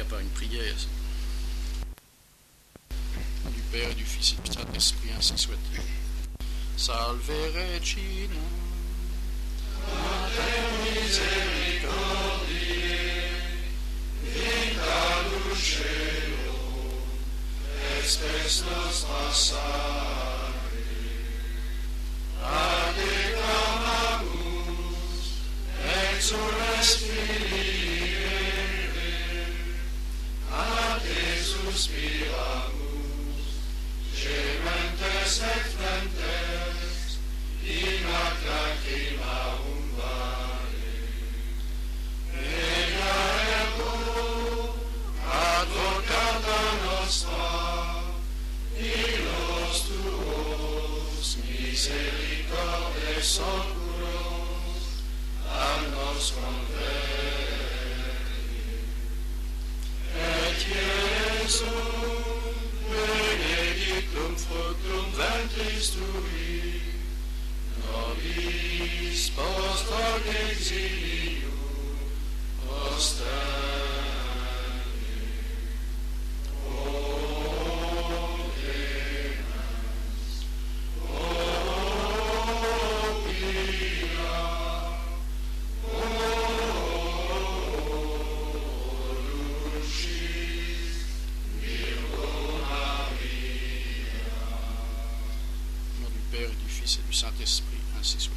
Par une prière du Père et du Fils et du Saint-Esprit, ainsi soit. Salve Regina, Mater misericordiae, vita dulceum, espes nostra salve, adecamamus, exules Filii, suspiramus, gementes et flentes, in ac lacrimarum vale. Ea ergo, advocata nostra, illos tuos misericordes oculos, a nos converti. Et Iesum, benedictum fructum ventris tui, nobis post hoc exilium ostende. O clemens, o pia, Père et du Fils et du Saint-Esprit, ainsi soit.